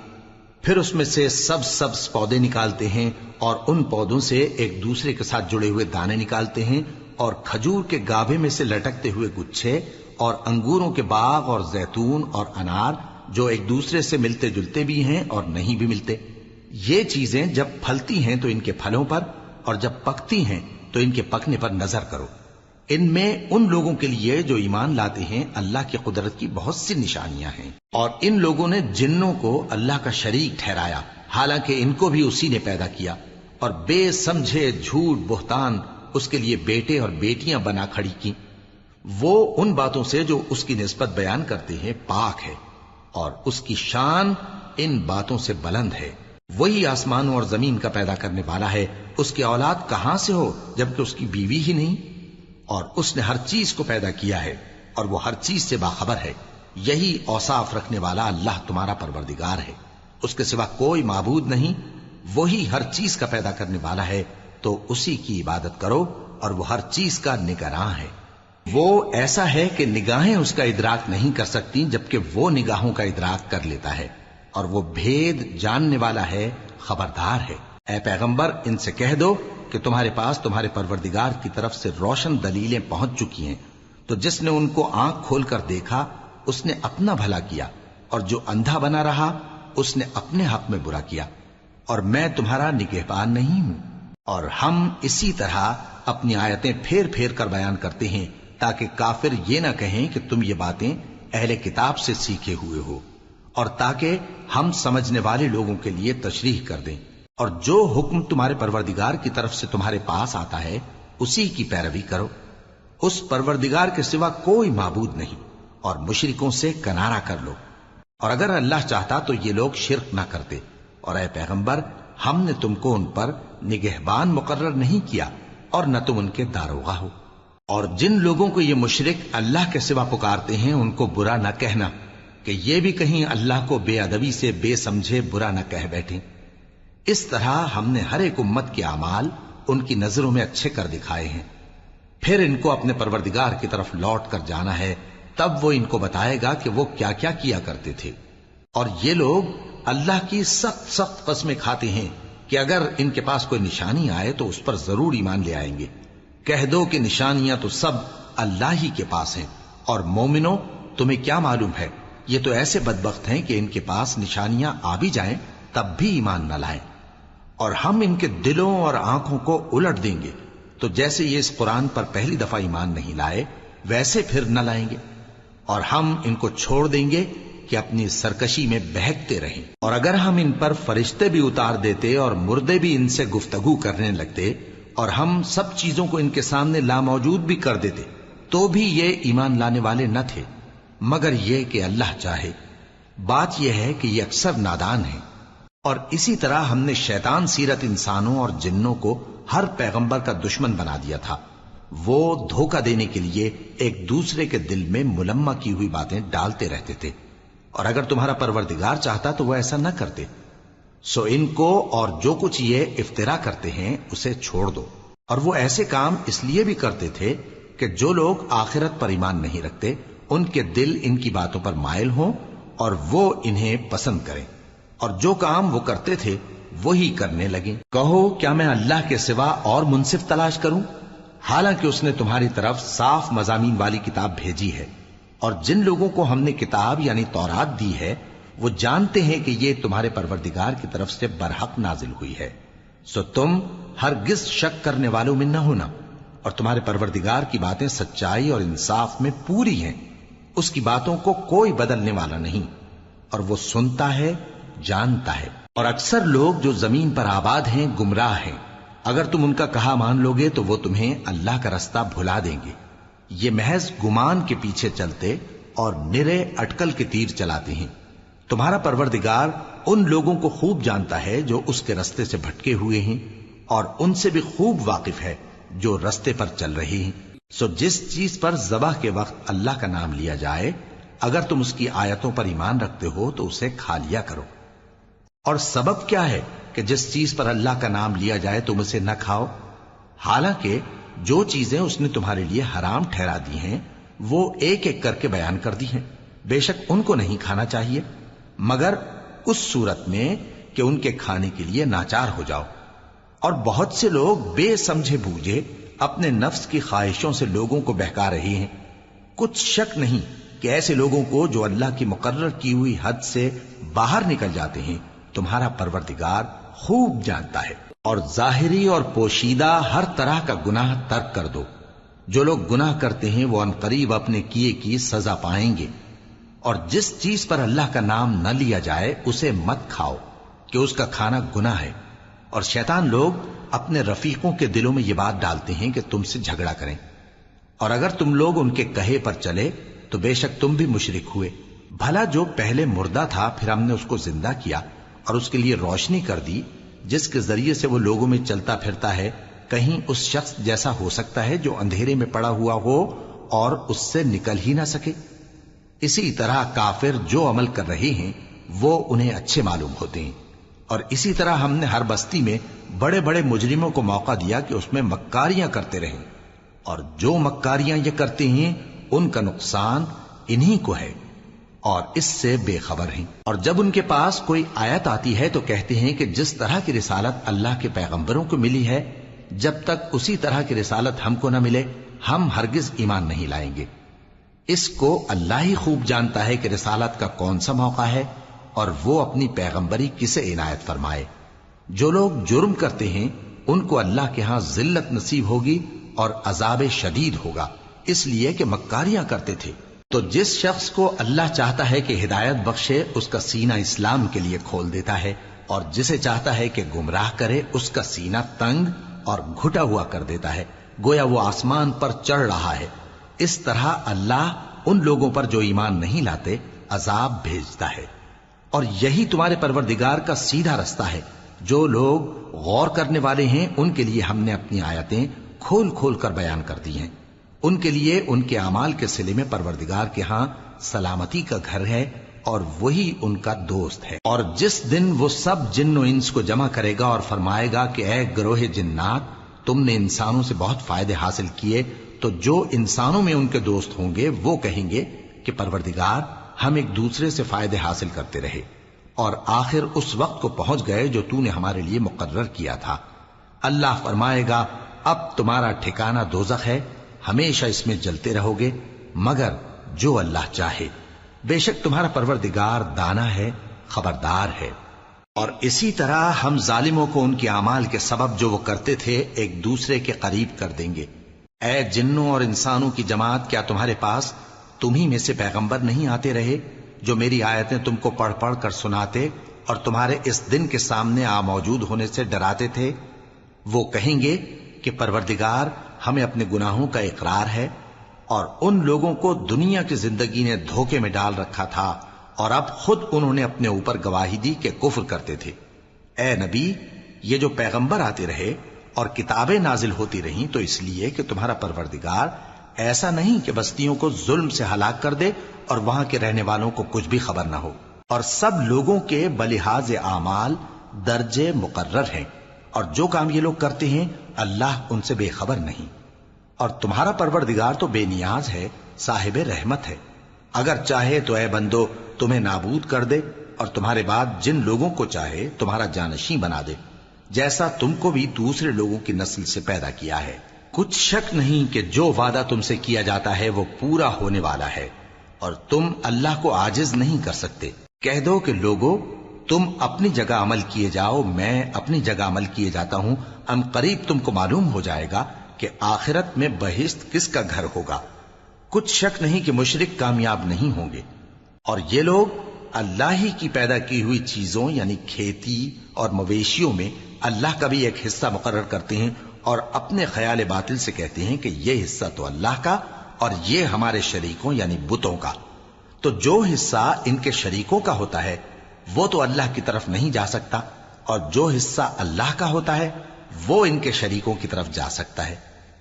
پھر اس میں سے سبز پودے نکالتے ہیں، اور ان پودوں سے ایک دوسرے کے ساتھ جڑے ہوئے دانے نکالتے ہیں، اور کھجور کے گابھے میں سے لٹکتے ہوئے گچھے، اور انگوروں کے باغ اور زیتون اور انار جو ایک دوسرے سے ملتے جلتے بھی ہیں اور نہیں بھی ملتے۔ یہ چیزیں جب پھلتی ہیں تو ان کے پھلوں پر، اور جب پکتی ہیں تو ان کے پکنے پر نظر کرو۔ ان میں ان لوگوں کے لیے جو ایمان لاتے ہیں اللہ کی قدرت کی بہت سی نشانیاں ہیں۔ اور ان لوگوں نے جنوں کو اللہ کا شریک ٹھہرایا، حالانکہ ان کو بھی اسی نے پیدا کیا، اور بے سمجھے جھوٹ بہتان اس کے لیے بیٹے اور بیٹیاں بنا کھڑی کی۔ وہ ان باتوں سے جو اس کی نسبت بیان کرتے ہیں پاک ہے، اور اس کی شان ان باتوں سے بلند ہے۔ وہی آسمانوں اور زمین کا پیدا کرنے والا ہے، اس کی اولاد کہاں سے ہو جبکہ اس کی بیوی ہی نہیں؟ اور اس نے ہر چیز کو پیدا کیا ہے اور وہ ہر چیز سے باخبر ہے۔ یہی اوصاف رکھنے والا اللہ تمہارا پروردگار ہے، اس کے سوا کوئی معبود نہیں۔ وہی ہر چیز کا پیدا کرنے والا ہے، تو اسی کی عبادت کرو، اور وہ ہر چیز کا نگراں ہے۔ وہ ایسا ہے کہ نگاہیں اس کا ادراک نہیں کر سکتی جبکہ وہ نگاہوں کا ادراک کر لیتا ہے، اور وہ بھید جاننے والا ہے، خبردار ہے۔ اے پیغمبر ان سے کہہ دو کہ تمہارے پاس تمہارے پروردگار کی طرف سے روشن دلیلیں پہنچ چکی ہیں، تو جس نے ان کو آنکھ کھول کر دیکھا اس نے اپنا بھلا کیا، اور جو اندھا بنا رہا اس نے اپنے حق میں برا کیا، اور میں تمہارا نگہبان نہیں ہوں۔ اور ہم اسی طرح اپنی آیتیں پھیر پھیر کر بیان کرتے ہیں تاکہ کافر یہ نہ کہیں کہ تم یہ باتیں اہل کتاب سے سیکھے ہوئے ہو، اور تاکہ ہم سمجھنے والے لوگوں کے لیے تشریح کر دیں۔ اور جو حکم تمہارے پروردگار کی طرف سے تمہارے پاس آتا ہے اسی کی پیروی کرو، اس پروردگار کے سوا کوئی معبود نہیں، اور مشرکوں سے کنارہ کر لو۔ اور اگر اللہ چاہتا تو یہ لوگ شرک نہ کرتے، اور اے پیغمبر ہم نے تم کو ان پر نگہبان مقرر نہیں کیا اور نہ تم ان کے داروغہ ہو۔ اور جن لوگوں کو یہ مشرک اللہ کے سوا پکارتے ہیں ان کو برا نہ کہنا کہ یہ بھی کہیں اللہ کو بے ادبی سے بے سمجھے برا نہ کہہ بیٹھیں۔ اس طرح ہم نے ہر ایک امت کے اعمال ان کی نظروں میں اچھے کر دکھائے ہیں، پھر ان کو اپنے پروردگار کی طرف لوٹ کر جانا ہے، تب وہ ان کو بتائے گا کہ وہ کیا کیا کیا کرتے تھے۔ اور یہ لوگ اللہ کی سخت سخت قسمیں کھاتے ہیں کہ اگر ان کے پاس کوئی نشانی آئے تو اس پر ضرور ایمان لے آئیں گے۔ کہہ دو کہ نشانیاں تو سب اللہ ہی کے پاس ہیں، اور مومنوں تمہیں کیا معلوم ہے، یہ تو ایسے بدبخت ہیں کہ ان کے پاس نشانیاں آ بھی جائیں تب بھی ایمان نہ لائیں۔ اور ہم ان کے دلوں اور آنکھوں کو الٹ دیں گے، تو جیسے یہ اس قرآن پر پہلی دفعہ ایمان نہیں لائے ویسے پھر نہ لائیں گے، اور ہم ان کو چھوڑ دیں گے کہ اپنی سرکشی میں بہکتے رہیں۔ اور اگر ہم ان پر فرشتے بھی اتار دیتے اور مردے بھی ان سے گفتگو کرنے لگتے اور ہم سب چیزوں کو ان کے سامنے لاموجود بھی کر دیتے تو بھی یہ ایمان لانے والے نہ تھے، مگر یہ کہ اللہ چاہے۔ بات یہ ہے کہ یہ اکثر نادان ہیں۔ اور اسی طرح ہم نے شیطان سیرت انسانوں اور جنوں کو ہر پیغمبر کا دشمن بنا دیا تھا، وہ دھوکہ دینے کے لیے ایک دوسرے کے دل میں ملمہ کی ہوئی باتیں ڈالتے رہتے تھے، اور اگر تمہارا پروردگار چاہتا تو وہ ایسا نہ کرتے۔ سو ان کو اور جو کچھ یہ افترا کرتے ہیں اسے چھوڑ دو۔ اور وہ ایسے کام اس لیے بھی کرتے تھے کہ جو لوگ آخرت پر ایمان نہیں رکھتے ان کے دل ان کی باتوں پر مائل ہوں اور وہ انہیں پسند کریں، اور جو کام وہ کرتے تھے وہی کرنے لگیں۔ کہو کیا میں اللہ کے سوا اور منصف تلاش کروں، حالانکہ اس نے تمہاری طرف صاف مضامین والی کتاب بھیجی ہے، اور جن لوگوں کو ہم نے کتاب یعنی تورات دی ہے وہ جانتے ہیں کہ یہ تمہارے پروردگار کی طرف سے برحق نازل ہوئی ہے، سو تم ہرگز شک کرنے والوں میں نہ ہونا، اور تمہارے پروردگار کی باتیں سچائی اور انصاف میں پوری ہیں، اس کی باتوں کو کوئی بدلنے والا نہیں، اور وہ سنتا ہے جانتا ہے۔ اور اکثر لوگ جو زمین پر آباد ہیں گمراہ ہیں، اگر تم ان کا کہا مان لوگے تو وہ تمہیں اللہ کا رستہ بھلا دیں گے، یہ محض گمان کے پیچھے چلتے اور نرے اٹکل کے تیر چلاتے ہیں۔ تمہارا پروردگار ان لوگوں کو خوب جانتا ہے جو اس کے رستے سے بھٹکے ہوئے ہیں، اور ان سے بھی خوب واقف ہے جو رستے پر چل رہے ہیں۔ سو جس چیز پر ذبح کے وقت اللہ کا نام لیا جائے اگر تم اس کی آیتوں پر ایمان رکھتے ہو تو اسے کھا لیا کرو۔ اور سبب کیا ہے کہ جس چیز پر اللہ کا نام لیا جائے تم اسے نہ کھاؤ، حالانکہ جو چیزیں اس نے تمہارے لیے حرام ٹھہرا دی ہیں وہ ایک ایک کر کے بیان کر دی ہیں، بے شک ان کو نہیں کھانا چاہیے مگر اس صورت میں کہ ان کے کھانے کے لیے ناچار ہو جاؤ۔ اور بہت سے لوگ بے سمجھے بوجھے اپنے نفس کی خواہشوں سے لوگوں کو بہکا رہے ہیں۔ کچھ شک نہیں کہ ایسے لوگوں کو جو اللہ کی مقرر کی ہوئی حد سے باہر نکل جاتے ہیں تمہارا پروردگار خوب جانتا ہے۔ اور ظاہری اور پوشیدہ ہر طرح کا گناہ ترک کر دو، جو لوگ گناہ کرتے ہیں وہ عنقریب اپنے کیے کی سزا پائیں گے۔ اور جس چیز پر اللہ کا نام نہ لیا جائے اسے مت کھاؤ کہ اس کا کھانا گناہ ہے، اور شیطان لوگ اپنے رفیقوں کے دلوں میں یہ بات ڈالتے ہیں کہ تم سے جھگڑا کریں، اور اگر تم لوگ ان کے کہے پر چلے تو بے شک تم بھی مشرک ہوئے۔ بھلا جو پہلے مردہ تھا پھر ہم نے اس کو زندہ کیا اور اس کے لیے روشنی کر دی جس کے ذریعے سے وہ لوگوں میں چلتا پھرتا ہے، کہیں اس شخص جیسا ہو سکتا ہے جو اندھیرے میں پڑا ہوا ہو اور اس سے نکل ہی نہ سکے؟ اسی طرح کافر جو عمل کر رہے ہیں وہ انہیں اچھے معلوم ہوتے ہیں۔ اور اسی طرح ہم نے ہر بستی میں بڑے بڑے مجرموں کو موقع دیا کہ اس میں مکاریاں کرتے رہیں، اور جو مکاریاں یہ کرتے ہیں ان کا نقصان انہی کو ہے اور اس سے بے خبر ہیں۔ اور جب ان کے پاس کوئی آیت آتی ہے تو کہتے ہیں کہ جس طرح کی رسالت اللہ کے پیغمبروں کو ملی ہے جب تک اسی طرح کی رسالت ہم کو نہ ملے ہم ہرگز ایمان نہیں لائیں گے۔ اس کو اللہ ہی خوب جانتا ہے کہ رسالت کا کون سا موقع ہے اور وہ اپنی پیغمبری کسے عنایت فرمائے۔ جو لوگ جرم کرتے ہیں ان کو اللہ کے ہاں ذلت نصیب ہوگی اور عذاب شدید ہوگا، اس لیے کہ مکاریاں کرتے تھے۔ تو جس شخص کو اللہ چاہتا ہے کہ ہدایت بخشے اس کا سینہ اسلام کے لیے کھول دیتا ہے، اور جسے چاہتا ہے کہ گمراہ کرے اس کا سینہ تنگ اور گھٹا ہوا کر دیتا ہے، گویا وہ آسمان پر چڑھ رہا ہے۔ اس طرح اللہ ان لوگوں پر جو ایمان نہیں لاتے عذاب بھیجتا ہے۔ اور یہی تمہارے پروردگار کا سیدھا رستہ ہے۔ جو لوگ غور کرنے والے ہیں ان کے لیے ہم نے اپنی آیتیں کھول کھول کر بیان کر دی ہیں۔ ان کے لیے ان کے اعمال کے صلے میں پروردگار کے ہاں سلامتی کا گھر ہے اور وہی ان کا دوست ہے۔ اور جس دن وہ سب جن و انس کو جمع کرے گا اور فرمائے گا کہ اے گروہ جنات، تم نے انسانوں سے بہت فائدے حاصل کیے، تو جو انسانوں میں ان کے دوست ہوں گے وہ کہیں گے کہ پروردگار ہم ایک دوسرے سے فائدے حاصل کرتے رہے اور آخر اس وقت کو پہنچ گئے جو تو نے ہمارے لیے مقرر کیا تھا۔ اللہ فرمائے گا اب تمہارا ٹھکانہ دوزخ ہے، ہمیشہ اس میں جلتے رہو گے مگر جو اللہ چاہے، بے شک تمہارا پروردگار دانا ہے، خبردار ہے۔ اور اسی طرح ہم ظالموں کو ان کے اعمال کے سبب جو وہ کرتے تھے ایک دوسرے کے قریب کر دیں گے۔ اے جنوں اور انسانوں کی جماعت، کیا تمہارے پاس تمہیں میں سے پیغمبر نہیں آتے رہے جو میری آیتیں تم کو پڑھ پڑھ کر سناتے اور تمہارے اس دن کے سامنے موجود ہونے سے ڈراتے تھے؟ وہ کہیں گے کہ پروردگار ہمیں اپنے گناہوں کا اقرار ہے، اور ان لوگوں کو دنیا کی زندگی نے دھوکے میں ڈال رکھا تھا اور اب خود انہوں نے اپنے اوپر گواہی دی کہ کفر کرتے تھے۔ اے نبی، یہ جو پیغمبر آتے رہے اور کتابیں نازل ہوتی رہیں تو اس لیے کہ تمہارا پروردگار ایسا نہیں کہ بستیوں کو ظلم سے ہلاک کر دے اور وہاں کے رہنے والوں کو کچھ بھی خبر نہ ہو، اور سب لوگوں کے بلحاظ اعمال درجے مقرر ہیں، اور جو کام یہ لوگ کرتے ہیں اللہ ان سے بے خبر نہیں۔ اور تمہارا پروردگار تو بے نیاز ہے، صاحب رحمت ہے، اگر چاہے تو اے بندو تمہیں نابود کر دے اور تمہارے بعد جن لوگوں کو چاہے تمہارا جانشیں بنا دے، جیسا تم کو بھی دوسرے لوگوں کی نسل سے پیدا کیا ہے۔ کچھ شک نہیں کہ جو وعدہ تم سے کیا جاتا ہے وہ پورا ہونے والا ہے، اور تم اللہ کو عاجز نہیں کر سکتے۔ کہہ دو کہ لوگو تم اپنی جگہ عمل کیے جاؤ، میں اپنی جگہ عمل کیے جاتا ہوں، ان قریب تم کو معلوم ہو جائے گا کہ آخرت میں بہشت کس کا گھر ہوگا۔ کچھ شک نہیں کہ مشرک کامیاب نہیں ہوں گے۔ اور یہ لوگ اللہ ہی کی پیدا کی ہوئی چیزوں یعنی کھیتی اور مویشیوں میں اللہ کا بھی ایک حصہ مقرر کرتے ہیں اور اپنے خیال باطل سے کہتے ہیں کہ یہ حصہ تو اللہ کا اور یہ ہمارے شریکوں یعنی بتوں کا۔ تو جو حصہ ان کے شریکوں کا ہوتا ہے وہ تو اللہ کی طرف نہیں جا سکتا، اور جو حصہ اللہ کا ہوتا ہے وہ ان کے شریکوں کی طرف جا سکتا ہے۔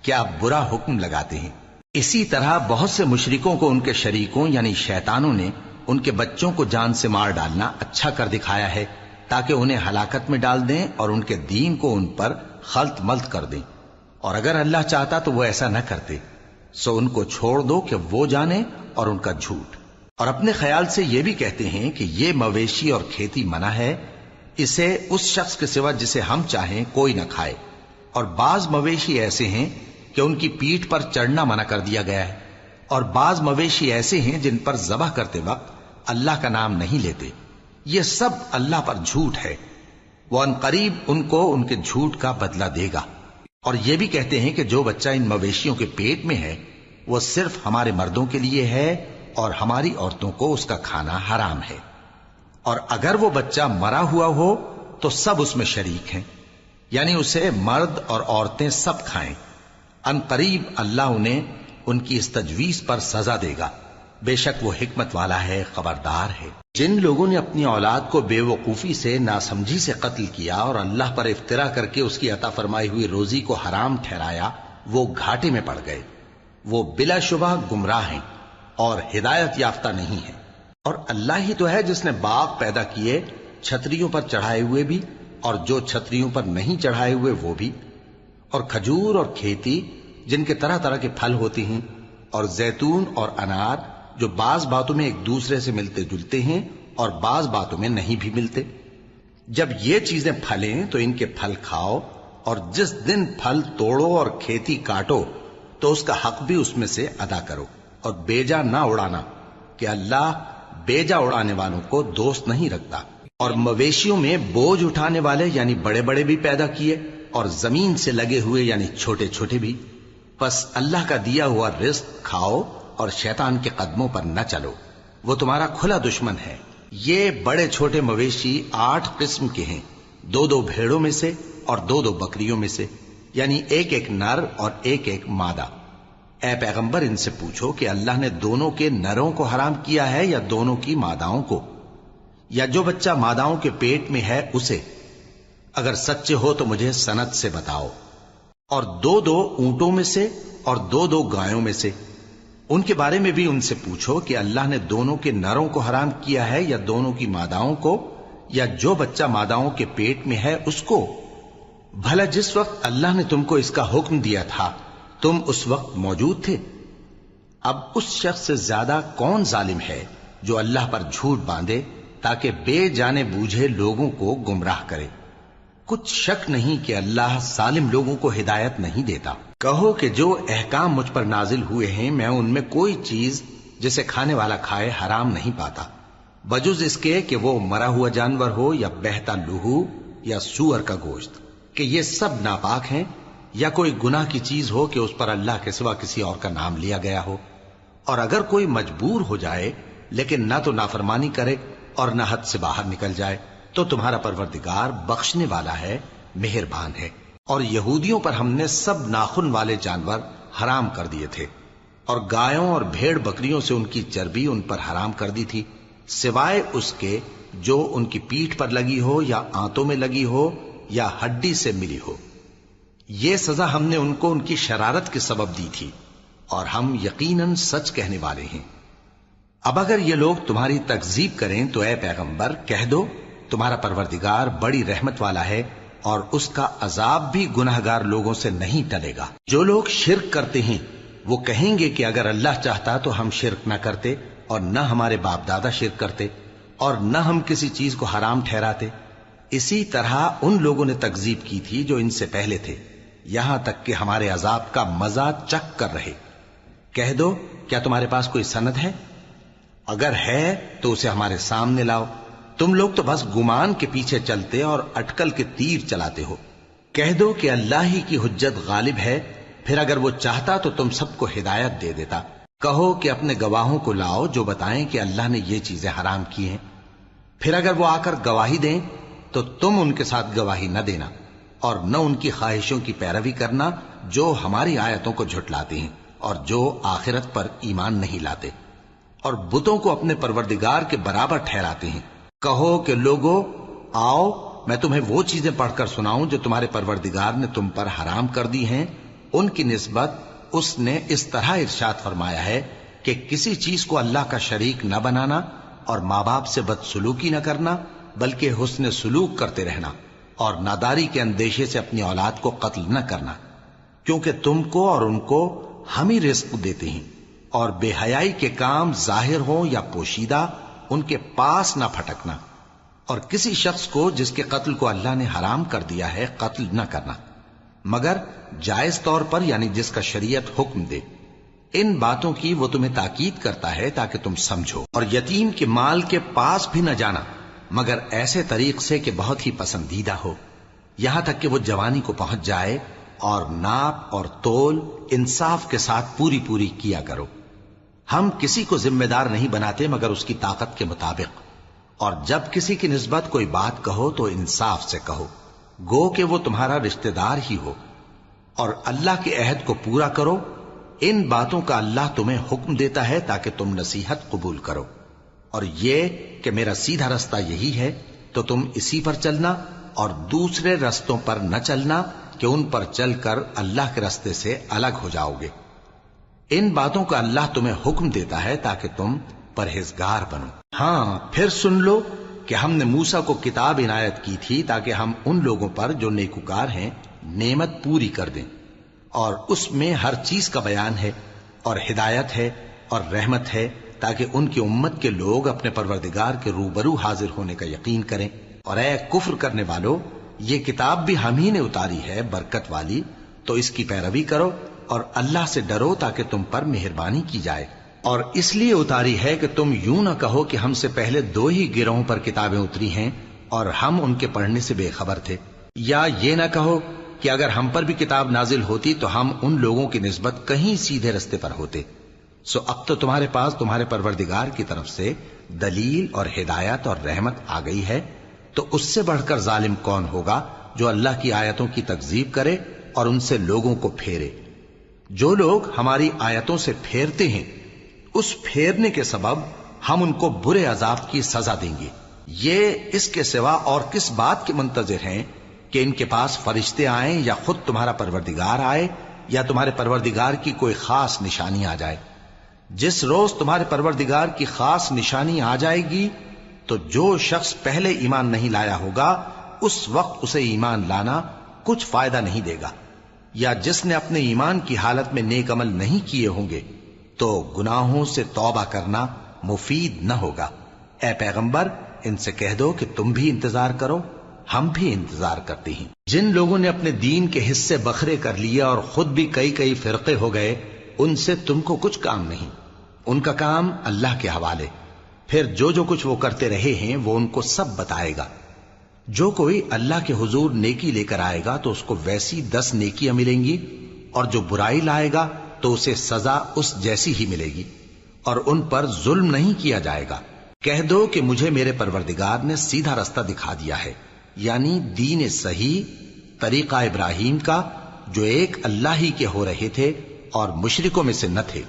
کیا برا حکم لگاتے ہیں؟ اسی طرح بہت سے مشرکوں کو ان کے شریکوں یعنی شیطانوں نے ان کے بچوں کو جان سے مار ڈالنا اچھا کر دکھایا ہے تاکہ انہیں ہلاکت میں ڈال دیں اور ان کے دین کو ان پر خلط ملط کر دیں، اور اگر اللہ چاہتا تو وہ ایسا نہ کرتے۔ سو ان کو چھوڑ دو کہ وہ جانے اور ان کا جھوٹ۔ اور اپنے خیال سے یہ بھی کہتے ہیں کہ یہ مویشی اور کھیتی منع ہے، اسے اس شخص کے سوا جسے ہم چاہیں کوئی نہ کھائے، اور بعض مویشی ایسے ہیں کہ ان کی پیٹھ پر چڑھنا منع کر دیا گیا ہے، اور بعض مویشی ایسے ہیں جن پر ذبح کرتے وقت اللہ کا نام نہیں لیتے۔ یہ سب اللہ پر جھوٹ ہے، وہ ان قریب ان کو ان کے جھوٹ کا بدلہ دے گا۔ اور یہ بھی کہتے ہیں کہ جو بچہ ان مویشیوں کے پیٹ میں ہے وہ صرف ہمارے مردوں کے لیے ہے اور ہماری عورتوں کو اس کا کھانا حرام ہے، اور اگر وہ بچہ مرا ہوا ہو تو سب اس میں شریک ہیں، یعنی اسے مرد اور عورتیں سب کھائیں۔ ان قریب اللہ انہیں ان کی اس تجویز پر سزا دے گا، بے شک وہ حکمت والا ہے، خبردار ہے۔ جن لوگوں نے اپنی اولاد کو بے وقوفی سے ناسمجھی سے قتل کیا اور اللہ پر افترا کر کے اس کی عطا فرمائی ہوئی روزی کو حرام ٹھہرایا، وہ گھاٹے میں پڑ گئے، وہ بلا شبہ گمراہ ہیں اور ہدایت یافتہ نہیں ہیں۔ اور اللہ ہی تو ہے جس نے باغ پیدا کیے، چھتریوں پر چڑھائے ہوئے بھی اور جو چھتریوں پر نہیں چڑھائے ہوئے وہ بھی، اور کھجور اور کھیتی جن کے طرح طرح کے پھل ہوتے ہیں، اور زیتون اور انار جو بعض باتوں میں ایک دوسرے سے ملتے جلتے ہیں اور بعض باتوں میں نہیں بھی ملتے۔ جب یہ چیزیں پھلیں تو ان کے پھل کھاؤ اور جس دن پھل توڑو اور کھیتی کاٹو تو اس کا حق بھی اس میں سے ادا کرو، اور بیجا نہ اڑانا کہ اللہ بیجا اڑانے والوں کو دوست نہیں رکھتا۔ اور مویشیوں میں بوجھ اٹھانے والے یعنی بڑے بڑے بھی پیدا کیے، اور زمین سے لگے ہوئے یعنی چھوٹے چھوٹے بھی۔ پس اللہ کا دیا ہوا رزق کھاؤ اور شیطان کے قدموں پر نہ چلو، وہ تمہارا کھلا دشمن ہے۔ یہ بڑے چھوٹے مویشی 8 قسم کے ہیں، 2 بھیڑوں میں سے اور 2 بکریوں میں سے، یعنی ایک نر اور ایک مادہ۔ اے پیغمبر ان سے پوچھو کہ اللہ نے دونوں کے نروں کو حرام کیا ہے یا دونوں کی ماداؤں کو، یا جو بچہ ماداؤں کے پیٹ میں ہے اسے؟ اگر سچے ہو تو مجھے سند سے بتاؤ۔ اور 2 اونٹوں میں سے اور 2 گایوں میں سے، ان کے بارے میں بھی ان سے پوچھو کہ اللہ نے دونوں کے نروں کو حرام کیا ہے یا دونوں کی ماداؤں کو، یا جو بچہ ماداؤں کے پیٹ میں ہے اس کو؟ بھلا جس وقت اللہ نے تم کو اس کا حکم دیا تھا تم اس وقت موجود تھے؟ اب اس شخص سے زیادہ کون ظالم ہے جو اللہ پر جھوٹ باندھے تاکہ بے جانے بوجھے لوگوں کو گمراہ کرے؟ کچھ شک نہیں کہ اللہ ظالم لوگوں کو ہدایت نہیں دیتا۔ کہو کہ جو احکام مجھ پر نازل ہوئے ہیں میں ان میں کوئی چیز جسے کھانے والا کھائے حرام نہیں پاتا، بجز اس کے کہ وہ مرا ہوا جانور ہو یا بہتا لہو یا سور کا گوشت، کہ یہ سب ناپاک ہیں، یا کوئی گناہ کی چیز ہو کہ اس پر اللہ کے سوا کسی اور کا نام لیا گیا ہو۔ اور اگر کوئی مجبور ہو جائے لیکن نہ تو نافرمانی کرے اور نہ حد سے باہر نکل جائے تو تمہارا پروردگار بخشنے والا ہے، مہربان ہے۔ اور یہودیوں پر ہم نے سب ناخن والے جانور حرام کر دیے تھے، اور گایوں اور بھیڑ بکریوں سے ان کی چربی ان پر حرام کر دی تھی، سوائے اس کے جو ان کی پیٹھ پر لگی ہو یا آنتوں میں لگی ہو یا ہڈی سے ملی ہو۔ یہ سزا ہم نے ان کو ان کی شرارت کے سبب دی تھی، اور ہم یقیناً سچ کہنے والے ہیں۔ اب اگر یہ لوگ تمہاری تکذیب کریں تو اے پیغمبر کہہ دو تمہارا پروردگار بڑی رحمت والا ہے، اور اس کا عذاب بھی گناہگار لوگوں سے نہیں ٹلے گا۔ جو لوگ شرک کرتے ہیں وہ کہیں گے کہ اگر اللہ چاہتا تو ہم شرک نہ کرتے، اور نہ ہمارے باپ دادا شرک کرتے، اور نہ ہم کسی چیز کو حرام ٹھہراتے۔ اسی طرح ان لوگوں نے تکذیب کی تھی جو ان سے پہلے تھے، یہاں تک کہ ہمارے عذاب کا مزہ چکھ کر رہے۔ کہہ دو کیا تمہارے پاس کوئی سند ہے؟ اگر ہے تو اسے ہمارے سامنے لاؤ۔ تم لوگ تو بس گمان کے پیچھے چلتے اور اٹکل کے تیر چلاتے ہو۔ کہہ دو کہ اللہ ہی کی حجت غالب ہے، پھر اگر وہ چاہتا تو تم سب کو ہدایت دے دیتا۔ کہو کہ اپنے گواہوں کو لاؤ جو بتائیں کہ اللہ نے یہ چیزیں حرام کی ہیں، پھر اگر وہ آ کر گواہی دیں تو تم ان کے ساتھ گواہی نہ دینا، اور نہ ان کی خواہشوں کی پیروی کرنا جو ہماری آیتوں کو جھٹلاتے ہیں اور جو آخرت پر ایمان نہیں لاتے، اور بتوں کو اپنے پروردگار کے برابر ٹھہراتے ہیں۔ کہو کہ لوگو آؤ میں تمہیں وہ چیزیں پڑھ کر سناؤں جو تمہارے پروردگار نے تم پر حرام کر دی ہیں۔ ان کی نسبت اس نے اس طرح ارشاد فرمایا ہے کہ کسی چیز کو اللہ کا شریک نہ بنانا، اور ماں باپ سے بدسلوکی نہ کرنا بلکہ حسن سلوک کرتے رہنا، اور ناداری کے اندیشے سے اپنی اولاد کو قتل نہ کرنا، کیونکہ تم کو اور ان کو ہم ہی رزق دیتے ہیں۔ اور بے حیائی کے کام ظاہر ہوں یا پوشیدہ ان کے پاس نہ پھٹکنا، اور کسی شخص کو جس کے قتل کو اللہ نے حرام کر دیا ہے قتل نہ کرنا، مگر جائز طور پر یعنی جس کا شریعت حکم دے۔ ان باتوں کی وہ تمہیں تاکید کرتا ہے تاکہ تم سمجھو۔ اور یتیم کے مال کے پاس بھی نہ جانا مگر ایسے طریق سے کہ بہت ہی پسندیدہ ہو، یہاں تک کہ وہ جوانی کو پہنچ جائے، اور ناپ اور تول انصاف کے ساتھ پوری پوری کیا کرو۔ ہم کسی کو ذمہ دار نہیں بناتے مگر اس کی طاقت کے مطابق، اور جب کسی کی نسبت کوئی بات کہو تو انصاف سے کہو، گو کہ وہ تمہارا رشتہ دار ہی ہو، اور اللہ کے عہد کو پورا کرو۔ ان باتوں کا اللہ تمہیں حکم دیتا ہے تاکہ تم نصیحت قبول کرو، اور یہ کہ میرا سیدھا رستہ یہی ہے تو تم اسی پر چلنا، اور دوسرے رستوں پر نہ چلنا کہ ان پر چل کر اللہ کے رستے سے الگ ہو جاؤ گے۔ ان باتوں کا اللہ تمہیں حکم دیتا ہے تاکہ تم پرہیزگار بنو۔ ہاں پھر سن لو کہ ہم نے موسیٰ کو کتاب عنایت کی تھی تاکہ ہم ان لوگوں پر جو نیکوکار ہیں نعمت پوری کر دیں، اور اس میں ہر چیز کا بیان ہے اور ہدایت ہے اور رحمت ہے، تاکہ ان کی امت کے لوگ اپنے پروردگار کے روبرو حاضر ہونے کا یقین کریں۔ اور اے کفر کرنے والو، یہ کتاب بھی ہم ہی نے اتاری ہے برکت والی، تو اس کی پیروی کرو اور اللہ سے ڈرو تاکہ تم پر مہربانی کی جائے۔ اور اس لیے اتاری ہے کہ تم یوں نہ کہو کہ ہم سے پہلے 2 ہی گروہوں پر کتابیں اتری ہیں اور ہم ان کے پڑھنے سے بے خبر تھے، یا یہ نہ کہو کہ اگر ہم پر بھی کتاب نازل ہوتی تو ہم ان لوگوں کی نسبت کہیں سیدھے رستے پر ہوتے۔ سو اب تو تمہارے پاس تمہارے پروردگار کی طرف سے دلیل اور ہدایت اور رحمت آ گئی ہے، تو اس سے بڑھ کر ظالم کون ہوگا جو اللہ کی آیتوں کی تکذیب کرے اور ان سے لوگوں کو پھیرے۔ جو لوگ ہماری آیتوں سے پھیرتے ہیں، اس پھیرنے کے سبب ہم ان کو برے عذاب کی سزا دیں گے۔ یہ اس کے سوا اور کس بات کے منتظر ہیں کہ ان کے پاس فرشتے آئیں یا خود تمہارا پروردگار آئے یا تمہارے پروردگار کی کوئی خاص نشانی آ جائے۔ جس روز تمہارے پروردگار کی خاص نشانی آ جائے گی تو جو شخص پہلے ایمان نہیں لایا ہوگا اس وقت اسے ایمان لانا کچھ فائدہ نہیں دے گا، یا جس نے اپنے ایمان کی حالت میں نیک عمل نہیں کیے ہوں گے تو گناہوں سے توبہ کرنا مفید نہ ہوگا۔ اے پیغمبر، ان سے کہہ دو کہ تم بھی انتظار کرو، ہم بھی انتظار کرتے ہیں۔ جن لوگوں نے اپنے دین کے حصے بکھرے کر لیے اور خود بھی کئی فرقے ہو گئے، ان سے تم کو کچھ کام نہیں، ان کا کام اللہ کے حوالے۔ پھر جو کچھ وہ کرتے رہے ہیں وہ ان کو سب بتائے گا۔ جو کوئی اللہ کے حضور نیکی لے کر آئے گا تو اس کو ویسی 10 نیکیاں ملیں گی، اور جو برائی لائے گا تو اسے سزا اس جیسی ہی ملے گی، اور ان پر ظلم نہیں کیا جائے گا۔ کہہ دو کہ مجھے میرے پروردگار نے سیدھا رستہ دکھا دیا ہے، یعنی دین صحیح، طریقہ ابراہیم کا، جو ایک اللہ ہی کے ہو رہے تھے اور مشرکوں میں سے نہ تھے۔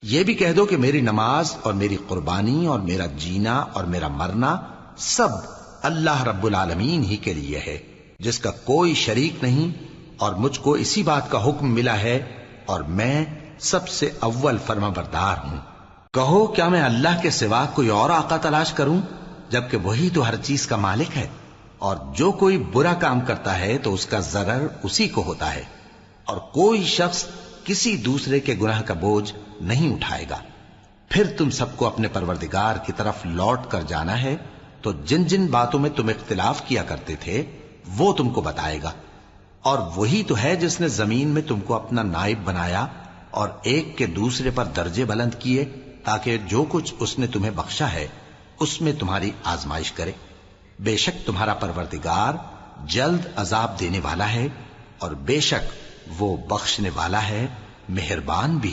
یہ بھی کہہ دو کہ میری نماز اور میری قربانی اور میرا جینا اور میرا مرنا سب اللہ رب العالمین ہی کے لیے ہے، جس کا کوئی شریک نہیں، اور مجھ کو اسی بات کا حکم ملا ہے اور میں سب سے اول فرما بردار ہوں۔ کہو کیا میں اللہ کے سوا کوئی اور آقا تلاش کروں جبکہ وہی تو ہر چیز کا مالک ہے؟ اور جو کوئی برا کام کرتا ہے تو اس کا ضرر اسی کو ہوتا ہے، اور کوئی شخص کسی دوسرے کے گناہ کا بوجھ نہیں اٹھائے گا۔ پھر تم سب کو اپنے پروردگار کی طرف لوٹ کر جانا ہے، تو جن جن باتوں میں تم اختلاف کیا کرتے تھے وہ تم کو بتائے گا۔ اور وہی تو ہے جس نے زمین میں تم کو اپنا نائب بنایا اور ایک کے دوسرے پر درجے بلند کیے، تاکہ جو کچھ اس نے تمہیں بخشا ہے اس میں تمہاری آزمائش کرے۔ بے شک تمہارا پروردگار جلد عذاب دینے والا ہے، اور بے شک وہ بخشنے والا ہے، مہربان بھی۔